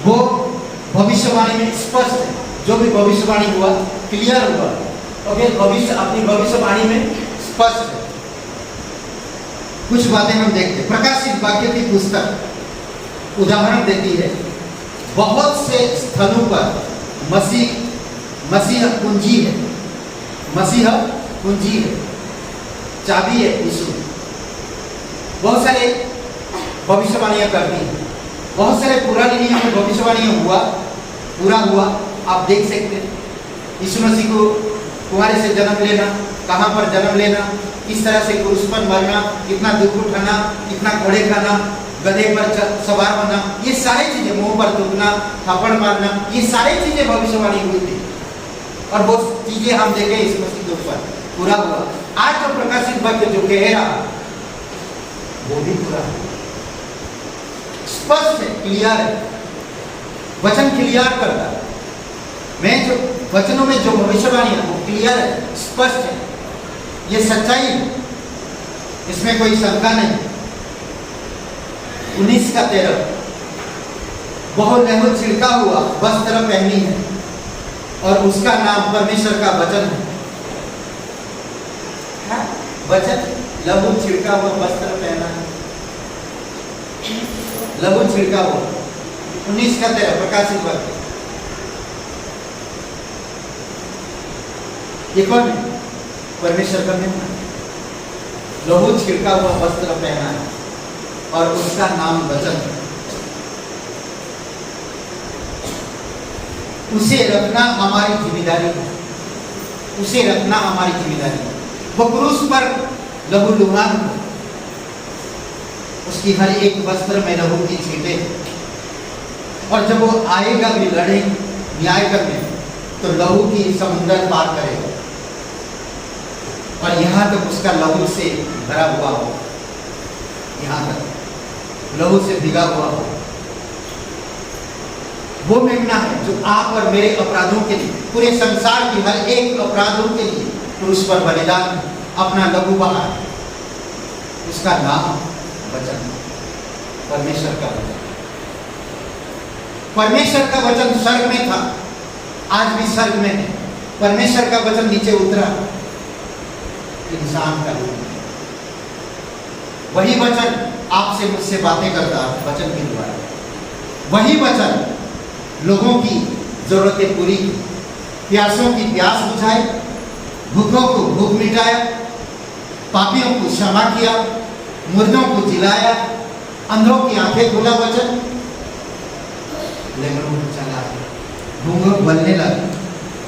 वो भविष्यवाणी में स्पष्ट है। जो भी भविष्यवाणी हुआ, क्लियर हुआ, ओके, भविष्य, अपनी भविष्यवाणी में स्पष्ट है। कुछ बातें हम देखते हैं। प्रकाशित वाक्य की पुस्तक उदाहरण देती है, बहुत से स्थलों पर मसीह कुंजी है, मसीह कुंजी है, चाबी है यीशु। बहुत सारे भविष्यवाणियां करती हैं, बहुत सारे पुराने नियम में भविष्यवाणियां हुआ, पूरा हुआ। आप देख सकते हैं यीशु मसीह को कुंवारे से जन्म लेना, कहाँ पर जन्म लेना, किस तरह से क्रूस पर मरना, कितना दुख उठाना, कितना घोड़े खाना, गधे पर सवार होना, ये सारी चीजें, मुंह पर थूकना, थप्पड़ मारना, ये सारी चीजें भविष्यवाणी हुई थी। और वो चीजें हम देखें यीशु मसीह के ऊपर पूरा हुआ। आज जो प्रकाशित वाक्य जो कह रहा वो भी पूरा है, स्पष्ट है, क्लियर है। वचन क्लियर करता है। मैं जो वचनों में जो भविष्यवाणी है वो क्लियर है, स्पष्ट है, ये सच्चाई है, इसमें कोई शंका नहीं। 19:13, वह लहू छिड़का हुआ वस्त्र पहनी है और उसका नाम परमेश्वर का वचन है। वचन, लहू छिड़का हुआ वस्त्र पहना है, लघु छिड़का हुआ 19 का 13 प्रकाशित वाक्य। ये कौन है? परमेश्वर का मेमना, लहू छिड़का हुआ वस्त्र पहना है और उसका नाम वचन है। उसे रखना हमारी जिम्मेदारी है, उसे रखना हमारी जिम्मेदारी है। वो क्रूस पर लहू लुहान, उसकी हर एक वस्त्र में लहू की छींटे हैं। और जब वो आएगा भी लड़े न्याय करने, तो लहू की समुद्र पार करेगा और यहां तक उसका लहू से भरा हुआ हो, यहां तक लहू से भिगा हुआ हो। वो मेमना है जो आप और मेरे अपराधों के लिए, पूरे संसार की हर एक अपराधों के लिए क्रूस पर बलिदान अपना लहू बहा। उसका नाम वचन, परमेश्वर का वचन। परमेश्वर का वचन स्वर्ग में था, आज भी स्वर्ग में है। परमेश्वर का वचन नीचे उतरा इंसान का रूप में। वही वचन आपसे मुझसे बातें करता है वचन के द्वारा। वही वचन लोगों की जरूरतें पूरी की, प्यासों की प्यास बुझाए, भूखों को भूख मिटाया, पापियों को क्षमा किया, मुर्दों को जिलाया, अंधों की आंखें खोला वचन, लेंगड़ों को चला, गूंगों बोलने लगे,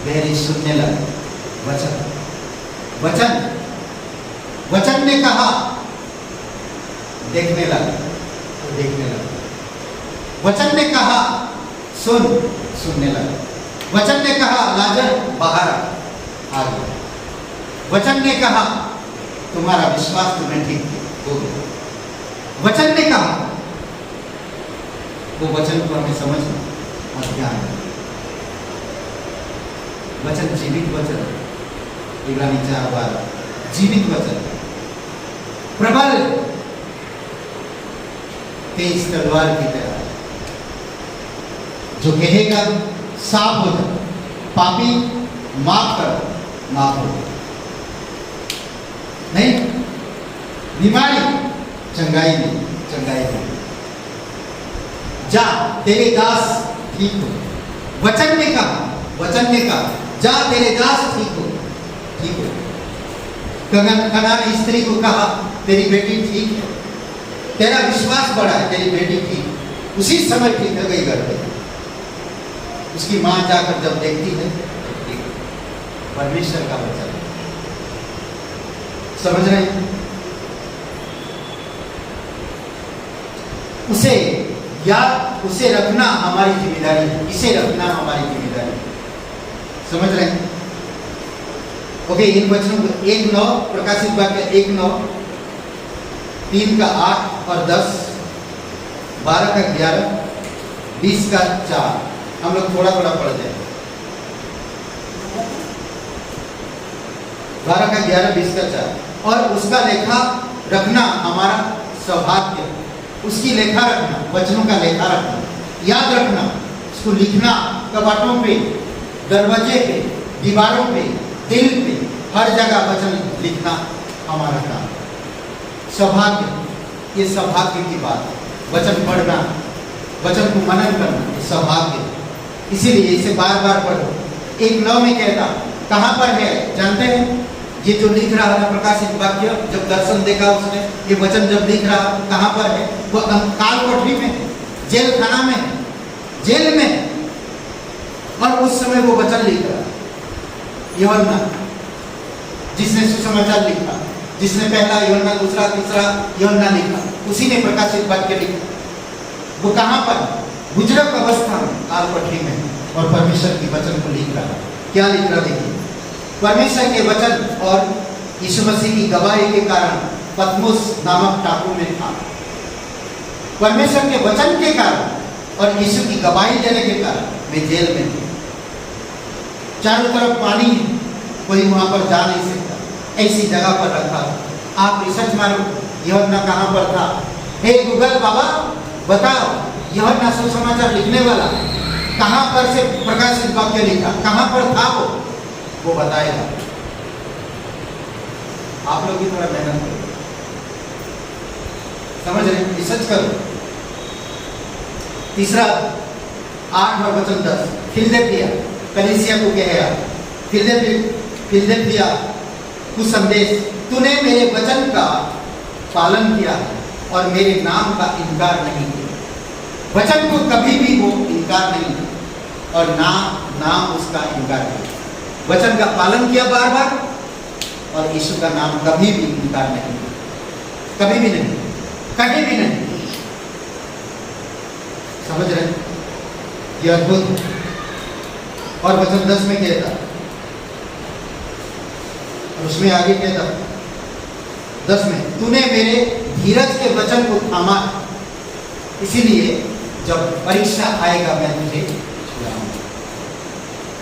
बहरे सुनने लगे। वचन, वचन, वचन ने कहा देखने लगा तो देखने लगा। वचन ने कहा सुन, सुनने लगा। वचन ने कहा लाजर बाहर आ गया। वचन ने कहा तुम्हारा विश्वास तुम्हें ठीक हो गया। वचन ने कहा, वो वचन को हमें समझना और ध्यान रखना। वचन जीवित वचन, इब्रानी 4:12, जीवित वचन, प्रबल तेज तलवार की तरह, जो कहेगा साफ हो जाओ, पापी माफ करो, माफ हो जाओ। नहीं, बीमारी चंगाई नहीं, चंगाई नहीं। जा तेरे दास ठीक हो। वचन ने कहा, वचन ने कहा जा तेरे दास ठीक हो, ठीक हो। कनान स्त्री को कहा तेरी बेटी ठीक है, तेरा विश्वास बढ़ा है, तेरी बेटी ठीक। उसी समय ठीक हो गई घर पे। उसकी मां जाकर जब देखती है, परमेश्वर का वचन, समझ रहे हैं? उसे याद, उसे रखना हमारी जिम्मेदारी है, इसे रखना हमारी जिम्मेदारी है। समझ रहे हैं? ओके, इन वचनों को 1:9 प्रकाशित वाक्य 1:9, 3 का 8 और 10, 12 का 11, 20 का 4, हम लोग थोड़ा थोड़ा पढ़ जाए। 12 का 11, 20 का 4। और उसका लेखा रखना हमारा सौभाग्य, उसकी लेखा रखना, वचनों का लेखा रखना, याद रखना, उसको लिखना कबाटों पे, दरवाजे पे, दीवारों पे, दिल पे, हर जगह वचन लिखना हमारा काम। सौभाग्य, ये सौभाग्य की बात है। वचन पढ़ना, वचन को मनन करना, ये सौभाग्य। इसीलिए इसे बार बार पढ़ो। 1:9 में कहता, कहाँ पर है जानते हैं? ये जो लिख रहा है प्रकाशित वाक्य, जब दर्शन देखा उसने, ये वचन जब लिख रहा, कहाँ पर है? वो काल कोठरी में है, जेल खाना में है, जेल में है। और उस समय वो वचन लिख रहा, यूहन्ना जिसने सुसमाचार लिखा, जिसने पहला यूहन्ना, दूसरा, तीसरा यूहन्ना लिखा, उसी ने प्रकाशित वाक्य लिखा। वो कहाँ पर? बुजुर्ग अवस्था में, काल कोठरी में, और परमेश्वर की वचन को लिख रहा। क्या लिख रहा देखिए, परमेश्वर के वचन और यीशु मसीह की गवाही के कारण पतमुस नामक टापू में था। परमेश्वर के वचन के कारण और यीशु की गवाही देने के कारण मैं जेल में थी। चारों तरफ पानी है, कोई वहां पर जा नहीं सकता, ऐसी जगह पर रखा। आप रिसर्च मारो, यूहन्ना कहाँ पर था? हे गूगल बाबा बताओ, यूहन्ना सुसमाचार लिखने वाला कहाँ पर से प्रकाशित वाक्य लिखा, कहाँ पर था वो बताएगा। आप लोग भी थोड़ा मेहनत करो, समझ रहे, रिसर्च करो, तीसरा 8 और वचन 10, फिलदेल्फिया कलीसिया को कहेगा, फिलदेल्फिया को संदेश, तूने मेरे वचन का पालन किया और मेरे नाम का इनकार नहीं किया। वचन को कभी भी वो इनकार नहीं किया और नाम उसका इनकार किया। वचन का पालन किया बार बार और यीशु का नाम कभी भी इनकार नहीं किया, कभी भी नहीं, कहीं भी नहीं। समझ रहे? ये अद्भुत है। और वचन 10 में कहता, और उसमें आगे कहता 10 में, तूने मेरे धीरज के वचन को थामा, इसीलिए जब परीक्षा आएगा मैं तुझे छुड़ाऊंगा।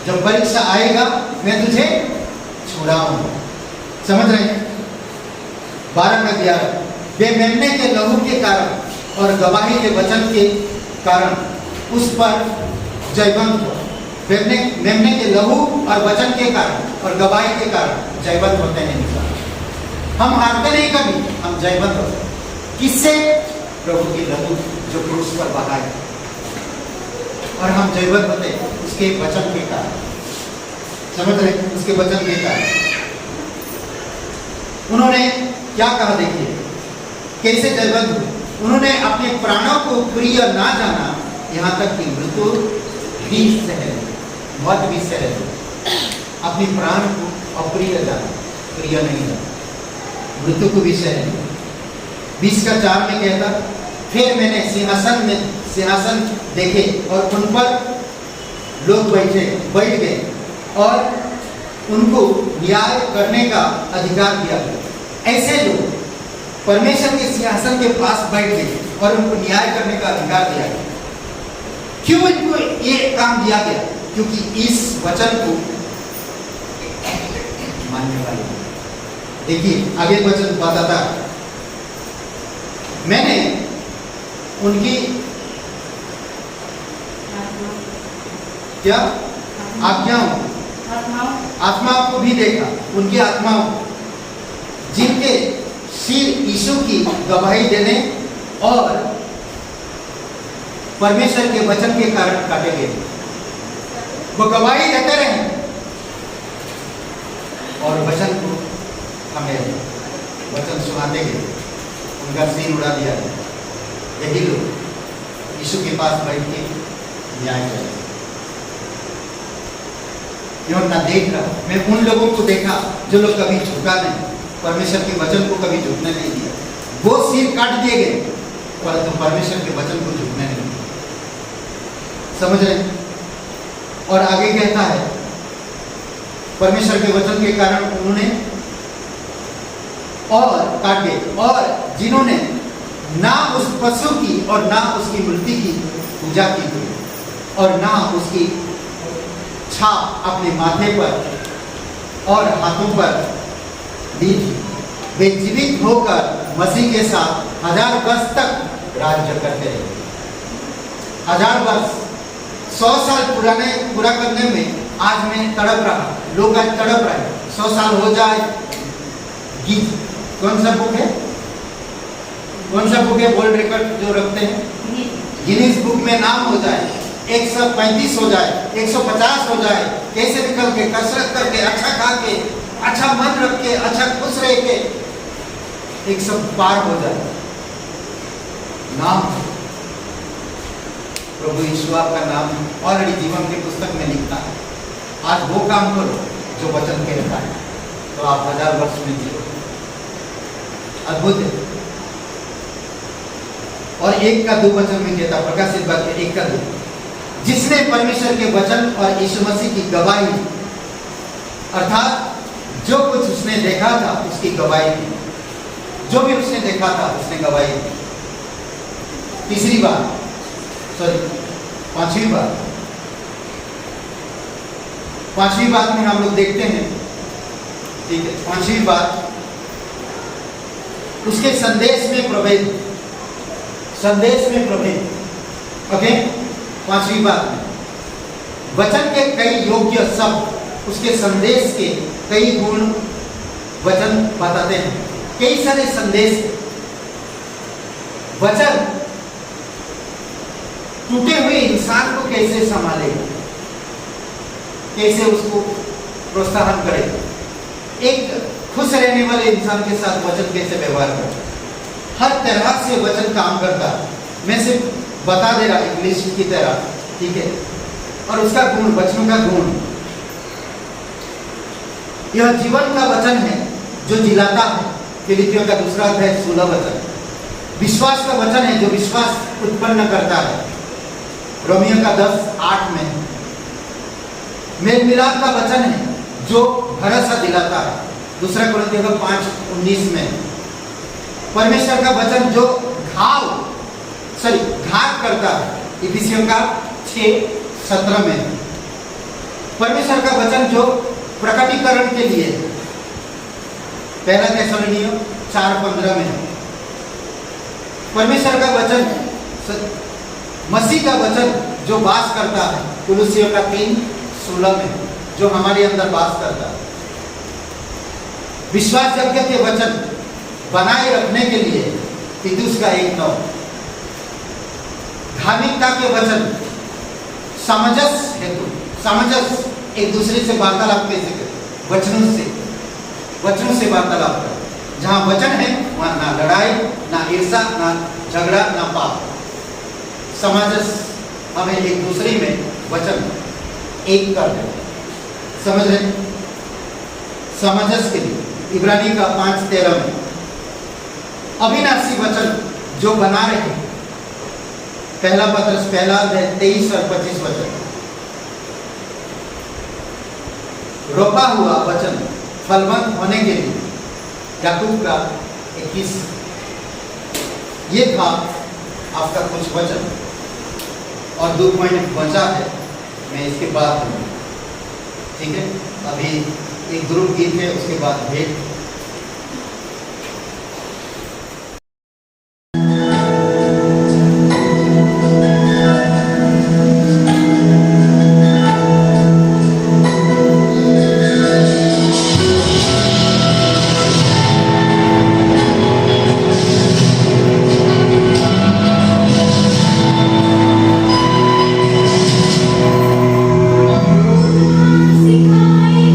जब परीक्षा आएगा मैं तुझे छुड़ाऊंगा। समझ रहे हैं? 12 में 11, वे मेमने के लहू के कारण और गवाही के वचन के कारण उस पर जयवंत हो। मेमने के लहू और वचन के कारण और गवाही के कारण जयवंत होते हैं इंसान। हम हारते नहीं कभी, हम जयवंत होते हैं। किससे? प्रभु की लहू जो क्रूस पर बहाए, और हम जयवंत होते हैं उसके वचन के कारण। समझ रहे? उसके वचन के कारण। उन्होंने क्या कहा, देखिए कैसे जयवंत हुए। उन्होंने अपने प्राणों को प्रिय ना जाना, यहाँ तक कि मृत्यु भी सहे, मौत भी सहे। अपने प्राण को अप्रिय जाना, प्रिय नहीं जाना, मृत्यु को भी सहे। 20:4 में कहता, फिर मैंने सिंहासन देखे और उन पर लोग बैठ गए और उनको न्याय करने का अधिकार दिया गया। ऐसे लोग परमेश्वर के सिंहासन के पास बैठ गए और उनको न्याय करने का अधिकार दिया गया। क्यों इनको ये काम दिया गया? क्योंकि इस वचन को मानने वाले। देखिए आगे वचन बताता, मैंने उनकी क्या आत्माओं को भी देखा, उनकी आत्माओं जिनके सिर यीशु की गवाही देने और परमेश्वर के वचन के कारण काटे गए। वो गवाही देते रहे और वचन को हमें वचन सुनाते गए, उनका सिर उड़ा दिया गया। यही लोग यीशु के पास बैठ के न्याय करें। यूहन्ना देख रहा, मैं उन लोगों को देखा जो लोग कभी झुका नहीं, परमेश्वर के वचन को कभी झुकने नहीं दिया। वो सिर काट दिए गए परंतु परमेश्वर के वचन को झुकने नहीं दिया। समझ रहे? और आगे कहता है, परमेश्वर के वचन के कारण उन्होंने और काटे, और जिन्होंने ना उस पशु की और ना उसकी मूर्ति की पूजा की थी और ना उसकी छाप अपने माथे पर और हाथों पर दी थी, वे जीवित होकर मसीह के साथ 1000 वर्ष तक राज्य करते रहे। 1000 वर्ष, 100 साल पूरा करने में आज मैं तड़प रहा, लोग आज तड़प रहे। 100 साल हो जाए। कौन सा बुक है? कौन सा बुक है वर्ल्ड रिकॉर्ड जो रखते हैं? गिनीज बुक में नाम हो जाए, 135 हो जाए, 150 हो जाए, कैसे निकल के, कसरत करके, अच्छा खा के, अच्छा मन रख के, अच्छा खुश रह के 100 पार हो जाए। नाम प्रभु यीशु आपका नाम ऑलरेडी जीवन की पुस्तक में लिखता है। आज वो काम करो जो वचन कहता है, तो आप 1000 वर्ष में जियो। अद्भुत है। और 1:2 वचन में कहता, प्रकाशित वाक्य 1:2, जिसने परमेश्वर के वचन और यीशु मसीह की गवाही, अर्थात जो कुछ उसने देखा था उसकी गवाही दी। जो भी उसने देखा था उसने गवाही दी। तीसरी बात, पांचवी बात में हम लोग देखते हैं, ठीक है, पांचवी बात, उसके संदेश में प्रवेश। ओके, पांचवी बात में वचन के कई योग्य शब्द, उसके संदेश के कई गुण वचन बताते हैं। कई सारे संदेश वचन टूटे हुए इंसान को कैसे संभालेगा, कैसे उसको प्रोत्साहन करेगा, एक खुश रहने वाले इंसान के साथ वचन कैसे व्यवहार करता है। हर तरह से वचन काम करता है। मैं सिर्फ बता दे रहा एक लिस्ट की तरह, ठीक है। और उसका गुण, वचनों का गुण, यह जीवन का वचन है जो जिलाता है। फिलिपियों का 2 अध्याय 16 वचन। विश्वास का वचन है जो विश्वास उत्पन्न करता है, रोमियो का 10:8 में। मेल मिलाप का वचन है जो भरोसा दिलाता है, 2 कोरिन्थियों का 5:19 में। परमेश्वर का वचन जो घात करता है, इफिसियों का 6:17 में। परमेश्वर का वचन जो प्रकटीकरण के लिए, 1 थिस्सलुनीकियों 4:15 में। परमेश्वर का वचन, मसीह का वचन जो वास करता है, कुलुसियों का 3:16 में, जो हमारे अंदर वास करता है। विश्वास यज्ञ के वचन बनाए रखने के लिए, तीतुस का 1:9। धार्मिकता के वचन, सामंजस्य हेतु, सामंजस्य, एक दूसरे से वार्तालाप कैसे करें, वचनों से वार्तालाप करें। जहां वचन है वहां ना लड़ाई, ना ईर्षा, ना झगड़ा, ना पाप। सामंजस्य, हमें एक दूसरे में वचन एक कर दे, समझ रहे? सामंजस्य के लिए इब्रानी का 5:13 में। अविनाशी वचन जो बना रहे, 1 पत्रस 1:23 और 25 वचन। रोपा हुआ वचन फलवंत होने के लिए, याकूब का 21। ये था आपका कुछ वचन, और 2 पॉइंट बचा है, मैं इसके बाद दूंगा, ठीक है। अभी एक ग्रुप गीत है, उसके बाद भेंट। सिखाए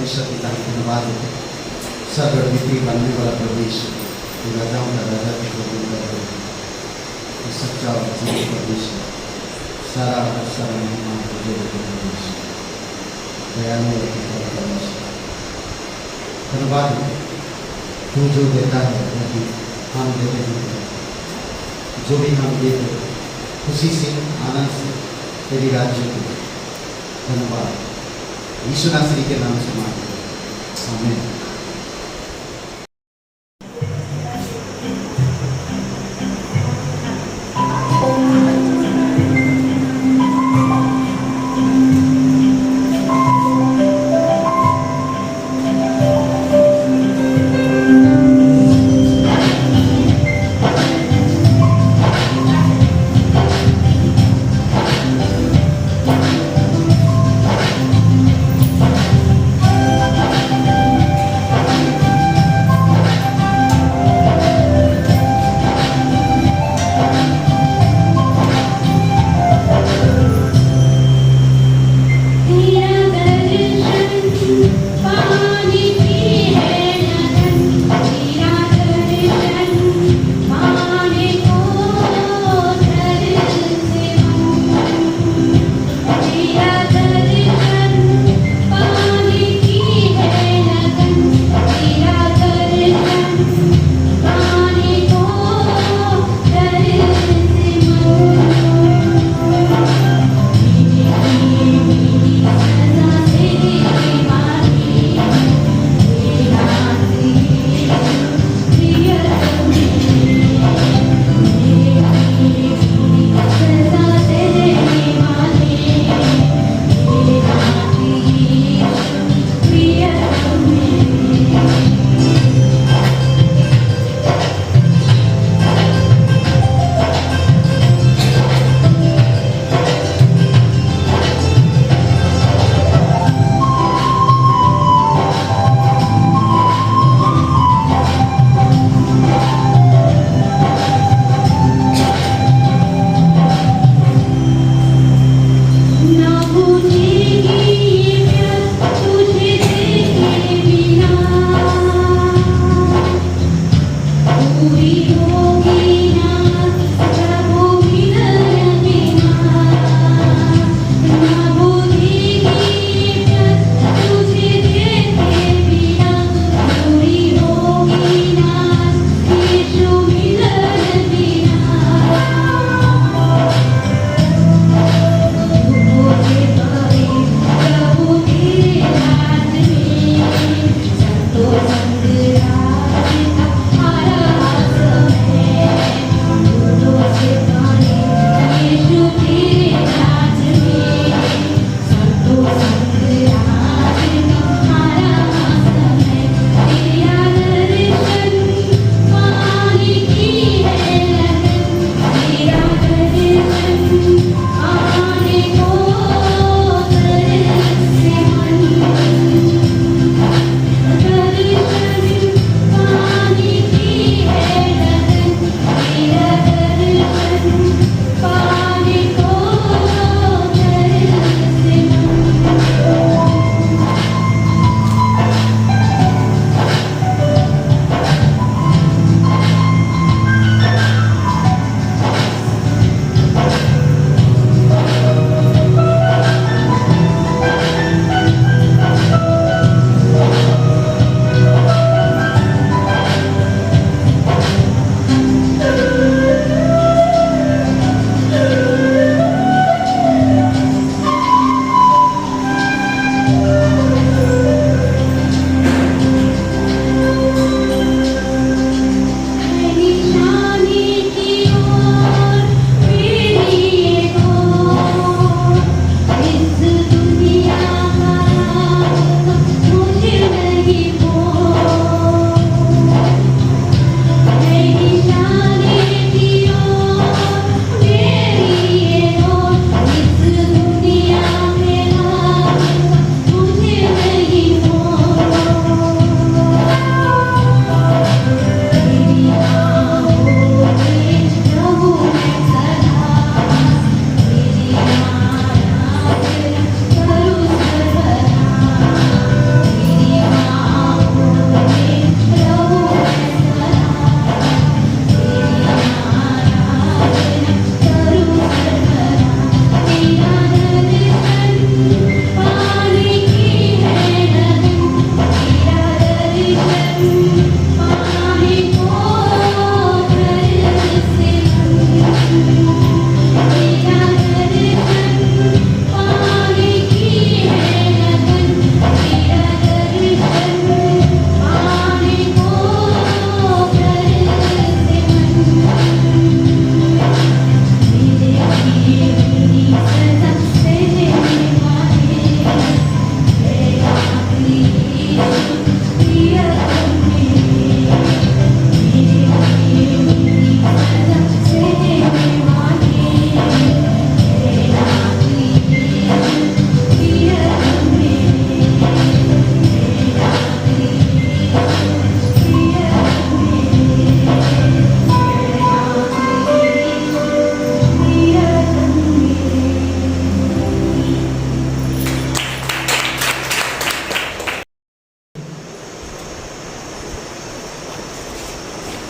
परमेश्वर पिता का धन्यवाद देते हैं। सब अद्वितीय बनने वाला प्रवेश राजाओं का राजा के प्रभु का प्रभु सच्चा और सच्चा परमेश्वर सारा और सारा महिमा तुझे देते हैं परमेश्वर, दयालु और कृपालु परमेश्वर। धन्यवाद है तू जो देता है वही हम देते हैं, जो भी हम देते हैं खुशी से आनंद से तेरी राज्य को धन्यवाद यीशु नासरी के नाम से मांगते हैं, आमीन।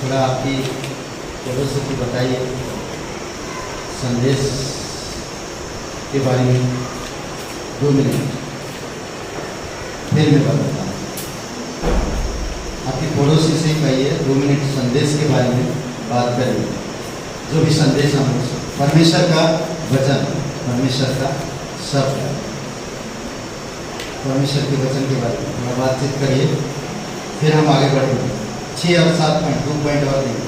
थोड़ा आपकी पड़ोसी को बताइए संदेश के बारे में 2 मिनट, फिर मैं बताता हूँ। आपकी पड़ोसी से कहिए 2 मिनट संदेश के बारे में बात करिए। जो भी संदेश हम परमेश्वर का वचन, परमेश्वर का शब्द, परमेश्वर के वचन के बारे में थोड़ा बातचीत करिए, फिर हम आगे बढ़ेंगे। 6 और 7 पॉइंट, 2 पॉइंट और देंगे।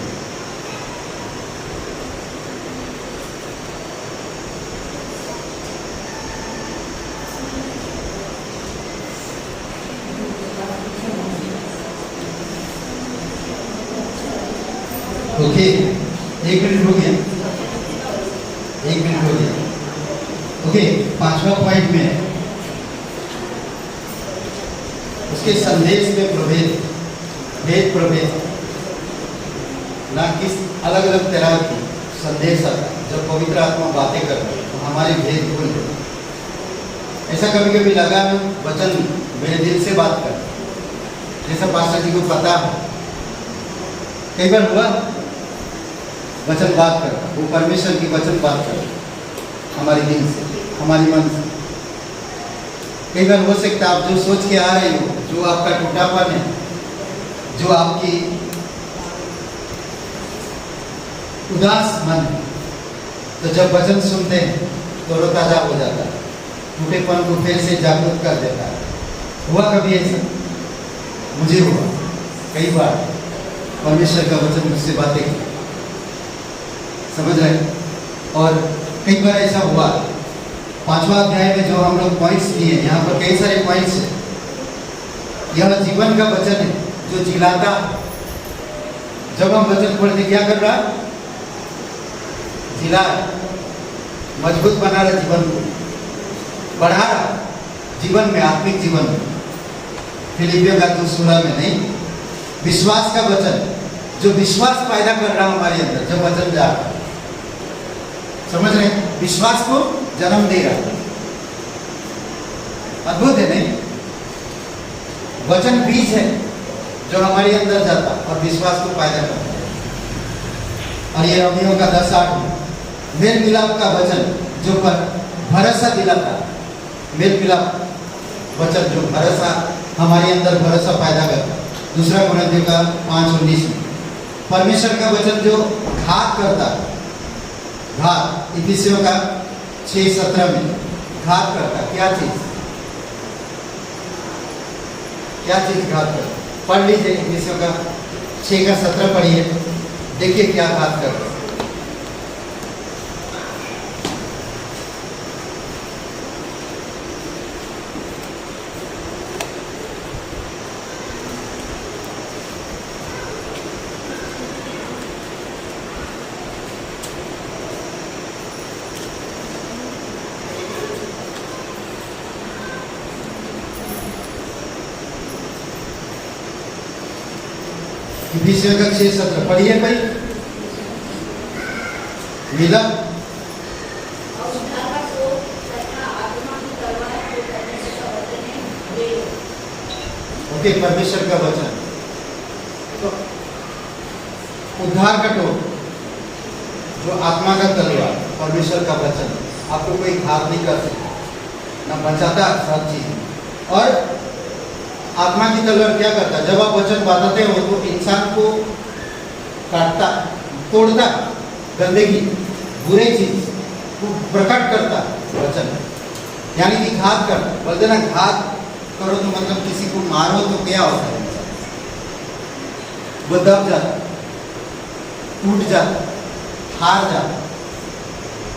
ओके, 1 मिनट हो गया, 1 मिनट हो गया। ओके, 5वां पॉइंट में उसके संदेश में प्रभेद, भेद प्रभेद, ना किस अलग अलग तरह की संदेश आता है। जब पवित्र आत्मा बातें कर रहे तो हमारे भेद खोल रहे। ऐसा कभी कभी लगा वचन मेरे दिल से बात कर, जैसा पास्टर जी को पता है, कई बार हुआ वचन बात कर, वो परमेश्वर की वचन बात कर हमारे दिल से, हमारी मन से। कई बार हो सकता है आप जो सोच के आ रहे हो, जो आपका टूटापन है, जो आपकी उदास मन है, तो जब वचन सुनते हैं तो रोताजा हो जाता है, टूटेपन को फिर से जागरूक कर देता है। हुआ कभी ऐसा? मुझे हुआ कई बार। परमेश्वर का वचन मुझसे बातें की, समझ रहे? और कई बार ऐसा हुआ 5वां अध्याय में जो हम लोग पॉइंट्स दिए, यहाँ पर कई सारे पॉइंट्स हैं। यह जीवन का वचन है जो जिलाता। जब हम वचन पढ़ते क्या कर रहा? जिला, मजबूत बना रहा, जीवन को बढ़ा रहा, जीवन में, आत्मिक जीवन में। फिलिपियों का 2:16 में नहीं, विश्वास का वचन जो विश्वास पैदा कर रहा हमारे अंदर, जब वचन जा रहा, समझ रहे? विश्वास को जन्म दे रहा। अद्भुत है नहीं? वचन बीज है जो हमारे अंदर जाता और विश्वास को पैदा करता है। और ये रोमियो का 10:8 में मेल मिलाप का वचन जो पर भरोसा दिलाता, मेल मिलाप वचन जो भरोसा हमारे अंदर भरोसा पैदा करता। 2 कोरिन्थियों का 5:19 में परमेश्वर का वचन जो घात करता, घात। इफिसियों का 6:17 में घात करता। क्या चीज? क्या चीज घात करता? पढ़ लीजिए, इफिसियों का 6:17 पढ़िए, देखिए क्या घात करता। इफिसियों का 6:17 पढ़िए भाई। मिला? ओके, परमेश्वर का वचन तो उद्धार का टोक, जो आत्मा का तलवार, परमेश्वर का वचन आपको कोई घात नहीं कर सकता, ना बचाता सब चीज। और आत्मा की तलवार क्या करता? जब आप वचन बताते हो तो इंसान को काटता, तोड़ता, गंदगी, बुरी चीज को प्रकट करता वचन, यानी कि घात करता। बोलते ना, घात करो तो मतलब किसी को मारो तो क्या होता है? वो दब जाता, टूट जाता, हार जाता।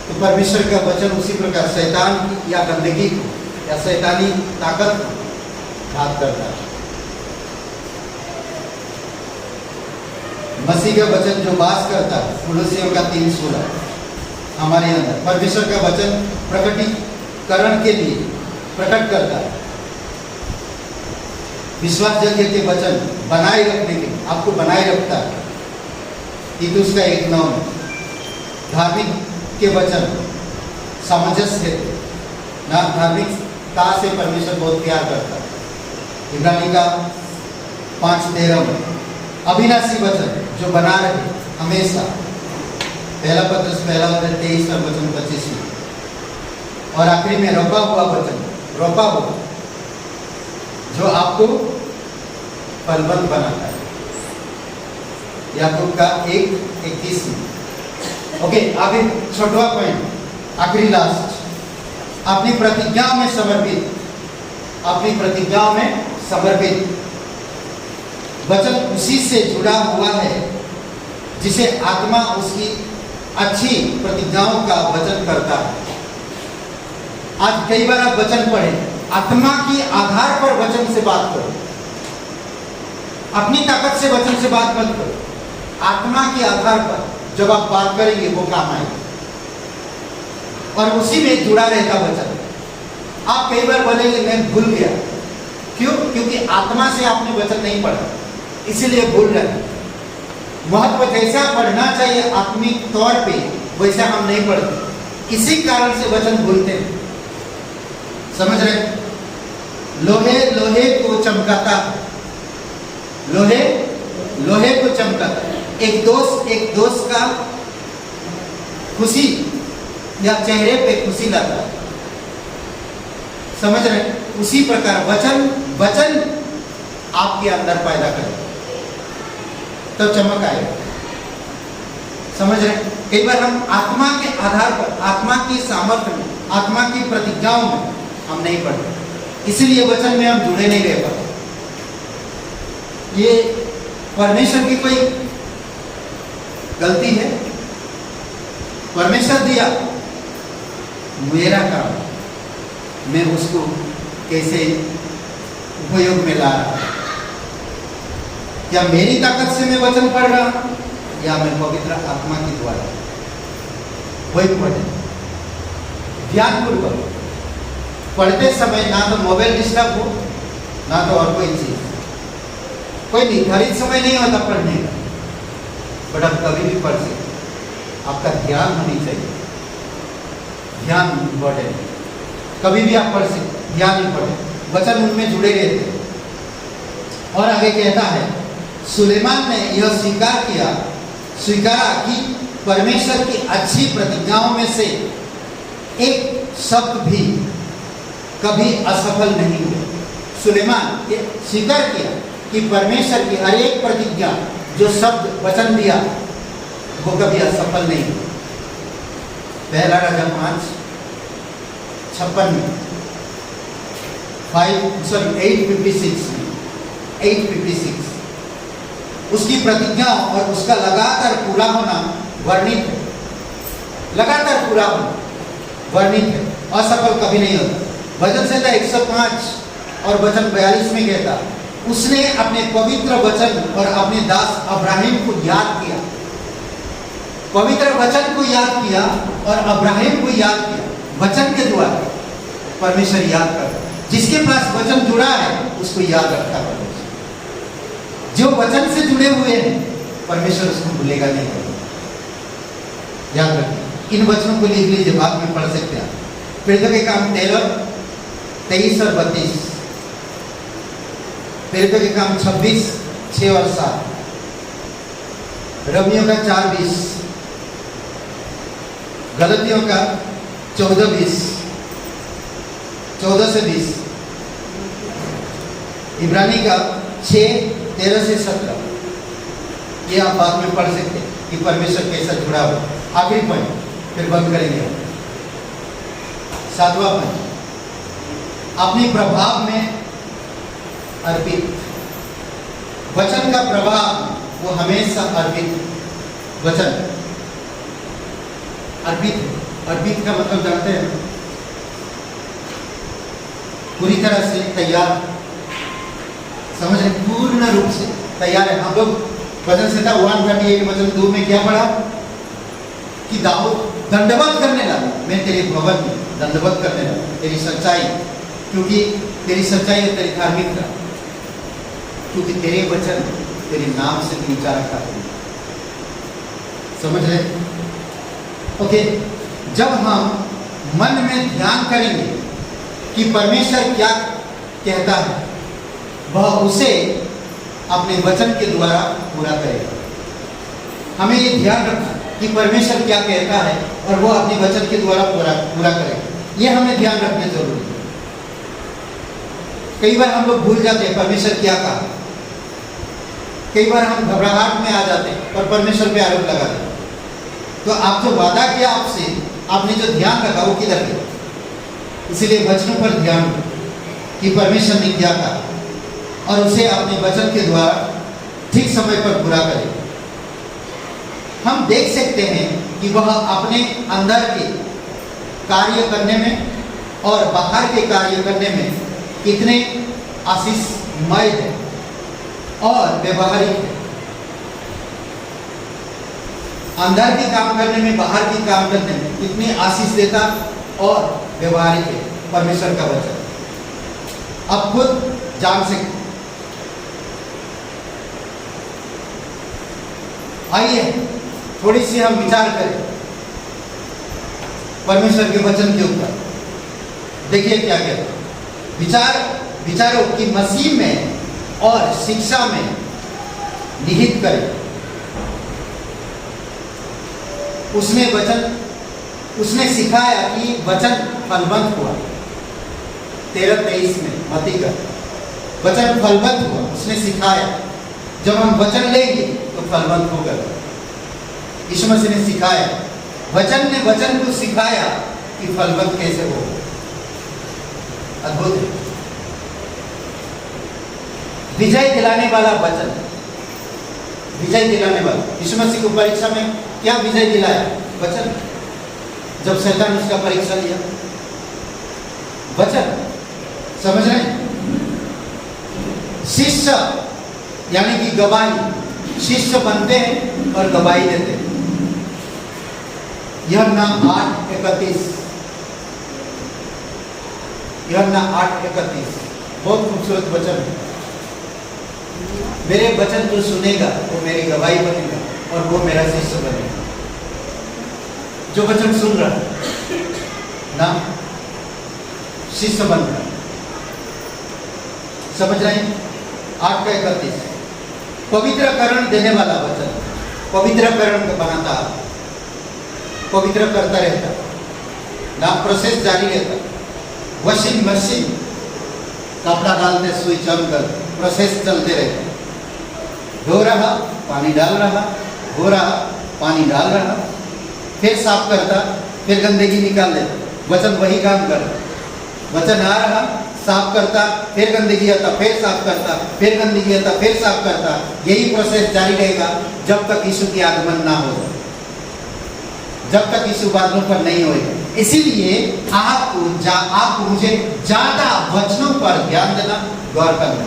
तो परमेश्वर का वचन उसी प्रकार शैतान या गंदगी को या शैतानी ताकत को घात करता है। मसीह का वचन जो वास करता है, कुलुस्सियों का 3:16 हमारे अंदर परमेश्वर का वचन प्रकटीकरण के लिए प्रकट करता है। विश्वास योग्य के वचन बनाए रखने के लिए आपको बनाए रखता है। तीतुस का 1:9 में धार्मिक के वचन सामंजस्य ना, धार्मिकता से परमेश्वर बहुत प्यार करता है। इब्रानी का 5:13 में अविनाशी वचन जो बना रहे हमेशा। पहला पत्रस पहला अध्याय 23 और वचन 25 में। और आखिरी में रोपा हुआ वचन, रोपा हुआ जो आपको फलवंत बनाता है। याकूब का 1:21 में। ओके, आगे छठवां पॉइंट, आखिरी लास्ट, अपनी प्रतिज्ञाओं में समर्पित, अपनी प्रतिज्ञाओं में समर्पित। वचन उसी से जुड़ा हुआ है जिसे आत्मा उसकी अच्छी प्रतिज्ञाओं का वचन करता है। आज कई बार आप वचन पढ़ें, आत्मा के आधार पर वचन से बात करो, अपनी ताकत से वचन से बात मत करो। आत्मा के आधार पर जब आप बात करेंगे वो काम आएगा और उसी में जुड़ा रहेगा वचन। आप कई बार बोलेंगे मैं भूल गया, क्यों? क्योंकि आत्मा से आपने वचन नहीं पढ़ा, इसीलिए भूल रहे हैं। महत्व जैसा पढ़ना चाहिए आत्मिक तौर पे वैसा हम नहीं पढ़ते, इसी कारण से वचन भूलते हैं। समझ रहे? लोहे लोहे को चमकाता है, लोहे लोहे को चमकाता है। एक दोस्त का खुशी या चेहरे पे खुशी लाता है। समझ रहे? उसी प्रकार वचन आपके अंदर पैदा करे तब चमक आएगा। समझ रहे? कई बार हम आत्मा के आधार पर, आत्मा की सामर्थ्य में, आत्मा की प्रतिज्ञाओं में हम नहीं पढ़ते, इसीलिए वचन में हम जुड़े नहीं रह पाते। ये परमेश्वर की कोई गलती है? परमेश्वर दिया, मेरा काम, मैं उसको कैसे उपयोग में ला रहा, या मेरी ताकत से मैं वचन पढ़ रहा या मैं पवित्र आत्मा के द्वारा वही पढ़े। ध्यानपूर्वक पढ़ते समय ना तो मोबाइल डिस्टर्ब हो, ना तो और कोई चीज। कोई निर्धारित समय नहीं होता पढ़ने का, बट आप कभी भी पढ़ सकते। आपका ध्यान होनी चाहिए, ध्यान इम्पोर्टेंट है। कभी भी आप पढ़ सकते, ध्यान इम्पोर्टेंट, वचन उनमें जुड़े रहते हैं। और आगे कहता है, सुलेमान ने यह स्वीकारा कि परमेश्वर की अच्छी प्रतिज्ञाओं में से एक शब्द भी कभी असफल नहीं हुए। सुलेमान ये स्वीकार किया कि परमेश्वर की हर एक प्रतिज्ञा, जो शब्द वचन दिया, वो कभी असफल नहीं हुआ। पहला राजा 5:56 में, 8:56 उसकी प्रतिज्ञा और उसका लगातार पूरा होना वर्णित है। लगातार पूरा होना वर्णित है, असफल कभी नहीं होता। भजन संहिता 105 और वचन 42 में कहता, उसने अपने पवित्र वचन और अपने दास अब्राहिम को याद किया। पवित्र वचन को याद किया और अब्राहिम को याद किया। वचन के द्वारा परमेश्वर याद करता, जिसके पास वचन जुड़ा है उसको याद रखता है। जो वचन से जुड़े हुए हैं परमेश्वर उसको भूलेगा नहीं। याद रखिए, इन वचनों को लिख लीजिए, बाद में पढ़ सकते हैं। प्रेरितों के काम 13, 23 और 32, प्रेरितों के काम 26, 6 और 7, रोमियो का 4:20, गलतियों का 14:20, 14 से 20, इब्रानी का 6, 13 से 17। ये आप बाद में पढ़ सकते हैं कि परमेश्वर कैसा जुड़ा हो। आखिरी पॉइंट, फिर बंद करेंगे। 7वां पॉइंट, अपने प्रभाव में अर्पित। वचन का प्रभाव वो हमेशा अर्पित, वचन अर्पित। अर्पित का मतलब जानते हैं? पूरी तरह से तैयार, समझ रहे? पूर्ण रूप से तैयार है। हम लोग भजन संहिता 138 वचन 2 में क्या पढ़ा कि दाऊद दंडवत करने लगा, मैं तेरे भवन में दंडवत करने लगा, तेरी सच्चाई, क्योंकि तेरी सच्चाई है, तेरी धार्मिकता, क्योंकि तेरे वचन तेरे नाम से ऊंचा रखा है। समझ रहे? ओके, जब हम मन में ध्यान करेंगे कि परमेश्वर क्या कहता है, वह उसे अपने वचन के द्वारा पूरा करेगा। हमें ये ध्यान रखना कि परमेश्वर क्या कहता है और वो अपने वचन के द्वारा पूरा करेगा। ये हमें ध्यान रखना जरूरी है। कई बार हम लोग भूल जाते हैं परमेश्वर क्या कहा। कई बार हम घबराहट में आ जाते हैं और परमेश्वर पे आरोप लगा देते हैं। तो आप जो वादा किया आपसे, आपने जो ध्यान रखा वो किधर गया? इसीलिए वचनों पर ध्यान दो कि परमेश्वर ने क्या कहा और उसे अपने वचन के द्वारा ठीक समय पर पूरा करें। हम देख सकते हैं कि वह अपने अंदर के कार्य करने में और बाहर के कार्य करने में कितने आशीषमय है और व्यवहारिक है। अंदर के काम करने में, बाहर के काम करने में कितनी आशीष देता और व्यवहारिक है परमेश्वर का वचन। आप खुद जान सकते। आइए थोड़ी सी हम विचार करें परमेश्वर के वचन के ऊपर। देखिए क्या कहता है। विचारों की मसीह में और शिक्षा में निहित करें। उसने सिखाया कि वचन फलवंत हुआ। 13-23 में मत्ती का वचन फलवंत हुआ, उसने सिखाया। जब हम वचन लेंगे तो फलवंत होगा। यीशु मसीह ने सिखाया, वचन ने वचन को सिखाया कि फलवंत कैसे हो। अद्भुत है। विजय दिलाने वाला वचन, विजय दिलाने वाला। यीशु मसीह को परीक्षा में क्या विजय दिलाया? वचन। जब शैतान उसका परीक्षा लिया, वचन। समझ रहे हैं? शिष्य यानी कि गवाही, शिष्य बनते हैं और गवाही देते हैं। यूहन्ना 8:31, यूहन्ना 8:31 बहुत खूबसूरत वचन है। मेरे वचन जो सुनेगा वो मेरी गवाही बनेगा और वो मेरा शिष्य बनेगा। जो वचन सुन रहा है ना, शिष्य बन रहा है। समझ रहे हैं? 8:31 पवित्रकरण देने वाला वचन, पवित्रकरण बनाता, पवित्र करता रहता ना, प्रोसेस जारी रहता। वॉशिंग मशीन, कपड़ा डालते, सुई चल कर प्रोसेस चलते रहते। धो रहा, पानी डाल रहा, धो रहा, पानी डाल रहा, फिर साफ करता, फिर गंदगी निकाल देता। वचन वही काम करता। वचन आ रहा, साफ करता, फिर गंदगी आता, फिर साफ करता, फिर गंदगी आता, फिर साफ करता। यही प्रोसेस जारी रहेगा जब तक यीशु की आगमन ना हो, जब तक यीशु बादलों पर नहीं होएगा। इसीलिए आपको मुझे ज्यादा वचनों पर ध्यान देना, गौर करना।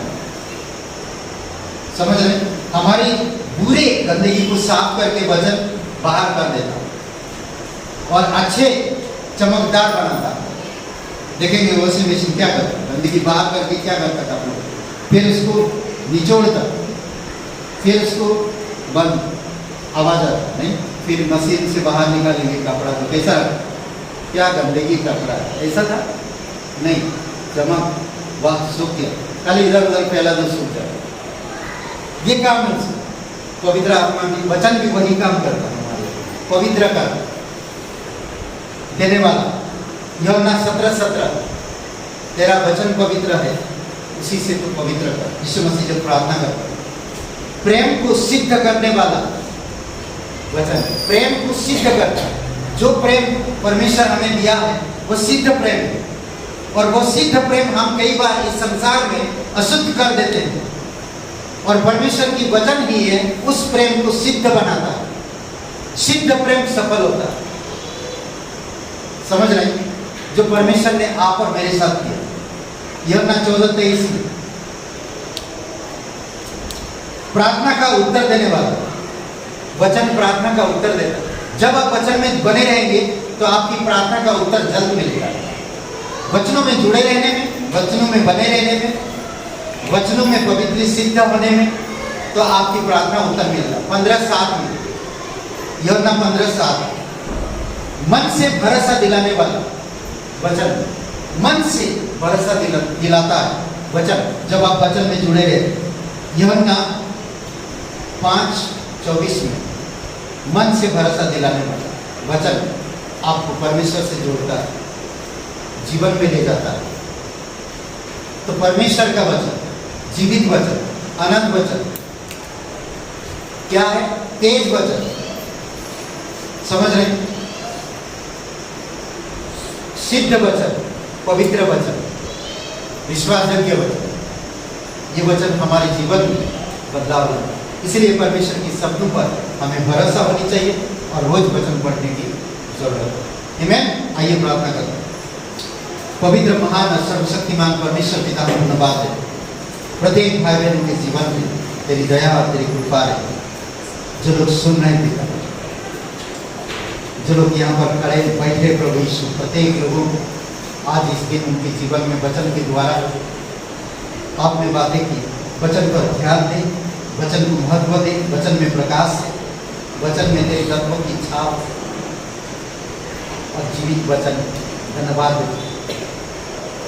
समझ रहे? हमारी बुरे गंदगी को साफ करके वचन बाहर कर देता और अच्छे चमकदार बनाता। देखेंगे वॉशिंग मशीन क्या करता, गंदगी बाहर करके क्या करता था लोग, फिर उसको निचोड़ता, फिर उसको बंद, आवाज आता नहीं, फिर मशीन से बाहर निकालेंगे कपड़ा को। कैसा, क्या गंदगी कपड़ा, ऐसा था नहीं, चमक, वाह, सूख गया, खाली इधर उधर फैला तो सूख जाए। ये काम है पवित्र आत्मा की। वचन भी वही काम करता है हमारे, पवित्र कर देने वाला। यूहन्ना 17:17 तेरा वचन पवित्र है, उसी से तू पवित्र कर। यीशु मसीह जब प्रार्थना करता है, प्रेम को सिद्ध करने वाला वचन, प्रेम को सिद्ध करता है। जो प्रेम परमेश्वर हमें दिया है वो सिद्ध प्रेम है, और वो सिद्ध प्रेम हम कई बार इस संसार में अशुद्ध कर देते हैं, और परमेश्वर की वचन ही है उस प्रेम को सिद्ध बनाता है। सिद्ध प्रेम सफल होता है। समझ रहे? जो परमेश्वर ने आप और मेरे साथ किया। यूहन्ना 14:23 में प्रार्थना का उत्तर देने वाला वचन, प्रार्थना का उत्तर देता। जब आप वचन में बने रहेंगे तो आपकी प्रार्थना का उत्तर जल्द मिलेगा। वचनों में जुड़े रहने में, वचनों में बने रहने में, वचनों में पवित्र सिद्ध होने में, तो आपकी प्रार्थना उत्तर मिलेगा। 15:7 में, यूहन्ना 15:7 मन से भरोसा दिलाने वाला वचन, मन से भरोसा दिलाता है वचन। जब आप वचन में जुड़े रहे यूहन्ना 5:24 में मन से भरोसा दिलाने वाला वचन आपको परमेश्वर से जोड़ता है, जीवन में ले जाता है। तो परमेश्वर का वचन, जीवित वचन, अनंत वचन क्या है? तेज वचन। समझ रहे? सिद्ध वचन, पवित्र वचन, विश्वासयोग्य वचन। ये वचन हमारे जीवन में बदलाव लाए। इसलिए परमेश्वर की शब्दों पर हमें भरोसा होनी चाहिए और रोज वचन पढ़ने की जरूरत है। आमीन। आइए प्रार्थना करते हैं। पवित्र, महान और सर्वशक्तिमान परमेश्वर पिता को धन्यवाद है। प्रत्येक भाई बहनों के जीवन में तेरी दया और तेरी कृपा है। जो लोग सुन रहे हैं पिता, जो लोग यहाँ पर खड़े बैठे प्रभु यीशु, प्रत्येक लोगों को आज इस दिन उनके जीवन में वचन के द्वारा आपने बातें की। वचन पर ध्यान दें, वचन को महत्व दें, वचन में प्रकाश है, वचन में तेरे तत्वों की छाप और जीवित वचन। धन्यवाद देते,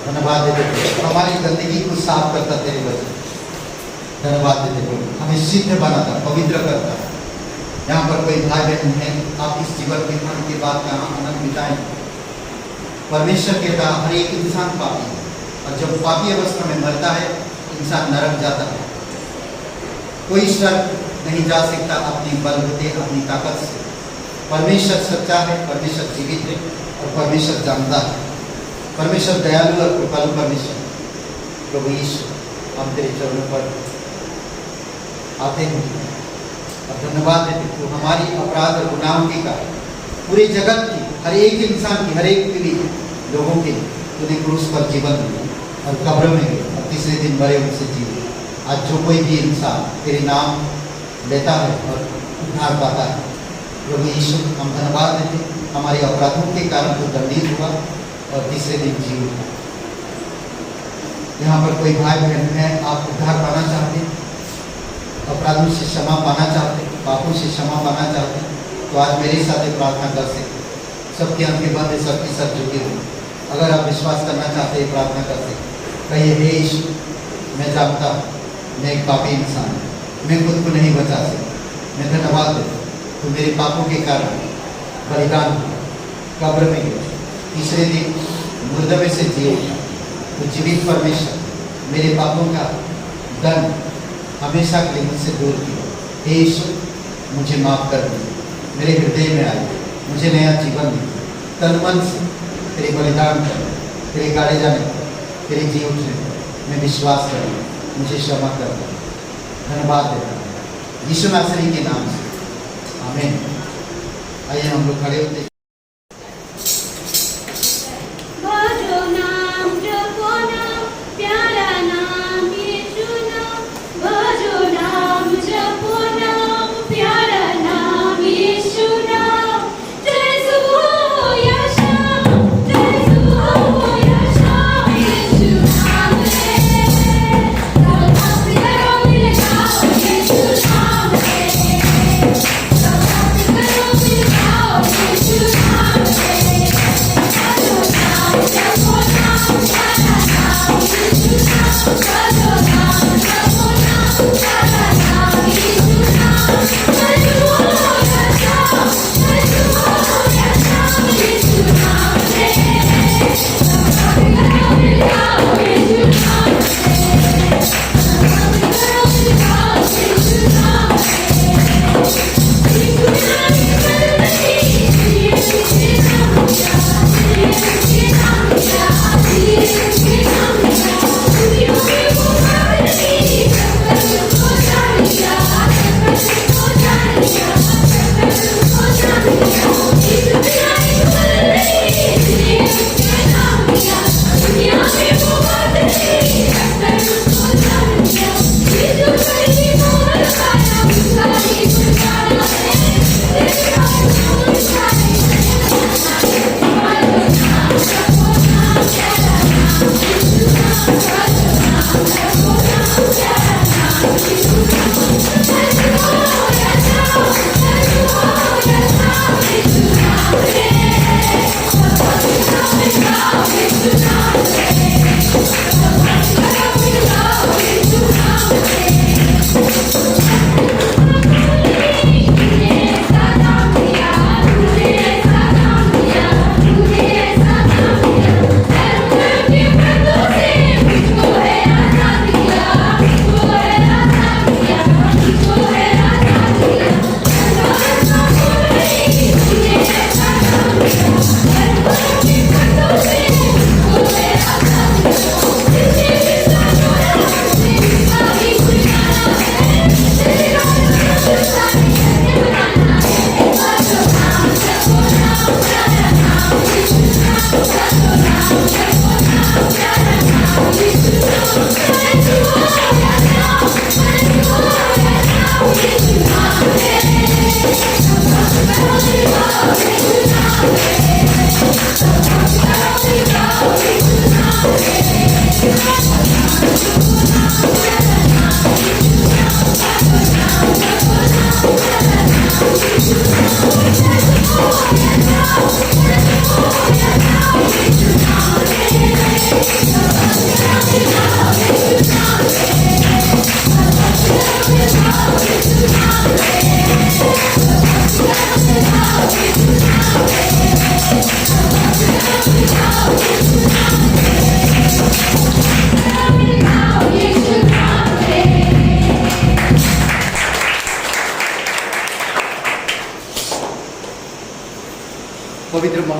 धन्यवाद देते। हमारी गंदगी को साफ करता तेरे वचन। धन्यवाद देते प्रभु, हमें सिद्ध बनाता, पवित्र करता। यहाँ पर कोई भाई बहन है, आप इस जीवन के मन के बाद का आनंद बिताएं। परमेश्वर के कहा हर एक इंसान पापी है, और जब पापी अवस्था में मरता है इंसान नरक जाता है। कोई स्वर्ग नहीं जा सकता अपनी बलबूते, अपनी ताकत से। परमेश्वर सच्चा है, परमेश्वर जीवित है और परमेश्वर जानता है। परमेश्वर दयालु और कृपालु परमेश्वर। प्रभु यीशु, हम तेरे चरणों पर आते हैं और धन्यवाद देते। तो हमारी अपराध और गुनाहों के कारण पूरे जगत की, हर एक इंसान की, हर एक पीढ़ी लोगों के तूने क्रूस पर जीवन दिया और कब्र में गए और तीसरे दिन मरे उनसे जीवे। आज जो कोई भी इंसान तेरे नाम लेता है और उद्धार पाता है, प्रभु यीशु हम धन्यवाद देते। हमारे अपराधों के कारण तो दंडित हुआ और तीसरे दिन जी उठा। यहाँ पर कोई भाई बहन है, आप उद्धार पाना चाहते हैं, अपराधों से क्षमा पाना चाहते हैं, पापों से क्षमा पाना चाहते हैं, तो आज मेरे साथ प्रार्थना कर सकते। सबकी आंखें बंद है, सबकी सब झुकी हुई। अगर आप विश्वास करना चाहते हैं, प्रार्थना कर सकते। कहिए, हे यीशु, मैं जानता हूँ मैं एक पापी इंसान हूँ, मैं खुद को नहीं बचा सकता। मैं धन्यवाद देता, तो मेरे पापों के कारण बलिदान हुआ, कब्र में गया, तीसरे दिन मुर्दे में से जी उठा। तो जीवित परमेश्वर मेरे पापों का दंड हमेशा के लिए मुझसे दूर किया। हे यीशु, मुझे माफ़ कर दीजिए, मेरे हृदय में आए, मुझे नया जीवन दीजिए। तन मन से तेरे बलिदान कर, तेरे गाड़े जाने पर, तेरे जी उठने पर मैं विश्वास करूँ, मुझे क्षमा कर दो। धन्यवाद देता हूँ यीशु नासरी के नाम से, आमीन। आइए हम लोग खड़े होते। भजो नाम, जपो नाम, प्यारा नाम यीशु नाम। भजो नाम, जपो नाम, प्यारा नाम यीशु नाम। जय सुबह या शाम, जय सुबह या शाम, यीशु नाम है। सब भक्ति करो मिल जाओ, यीशु नाम है। सब भक्ति करो मिल जाओ, यीशु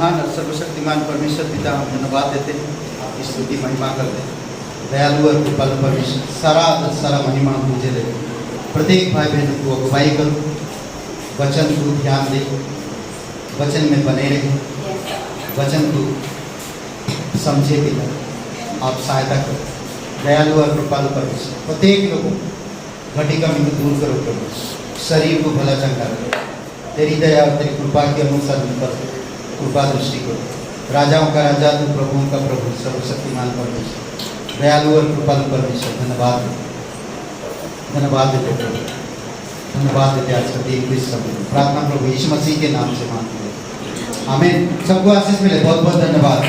महान और सर्वशक्तिमान परमेश्वर पिता हम धन्यवाद देते हैं, आपकी स्तुति महिमा करते हैं। दयालु और कृपालु परमेश्वर, सारा महिमा तुझे दे। प्रत्येक भाई बहन को अगुवाई करो, वचन को ध्यान दे, वचन में बने रहे, वचन को समझे पिता, आप सहायता करो। दयालु और कृपालु परमेश्वर, प्रत्येक लोगों घटी कमी को दूर करो प्रभु, शरीर को भला चंगा करो। तेरी दया और तेरी कृपा के अनुसार उन पर कृपा दृष्टि करो। राजाओं का राजा तू, प्रभुओं का प्रभु, सर्वशक्तिमान परमेश्वर, दयालु और कृपालु परमेश्वर, धन्यवाद देते प्रभु, धन्यवाद देते आज का दिन इस समय। प्रार्थना प्रभु यीशु मसीह के नाम से मांगते हैं, आमीन। सबको आशीष मिले, बहुत बहुत धन्यवाद।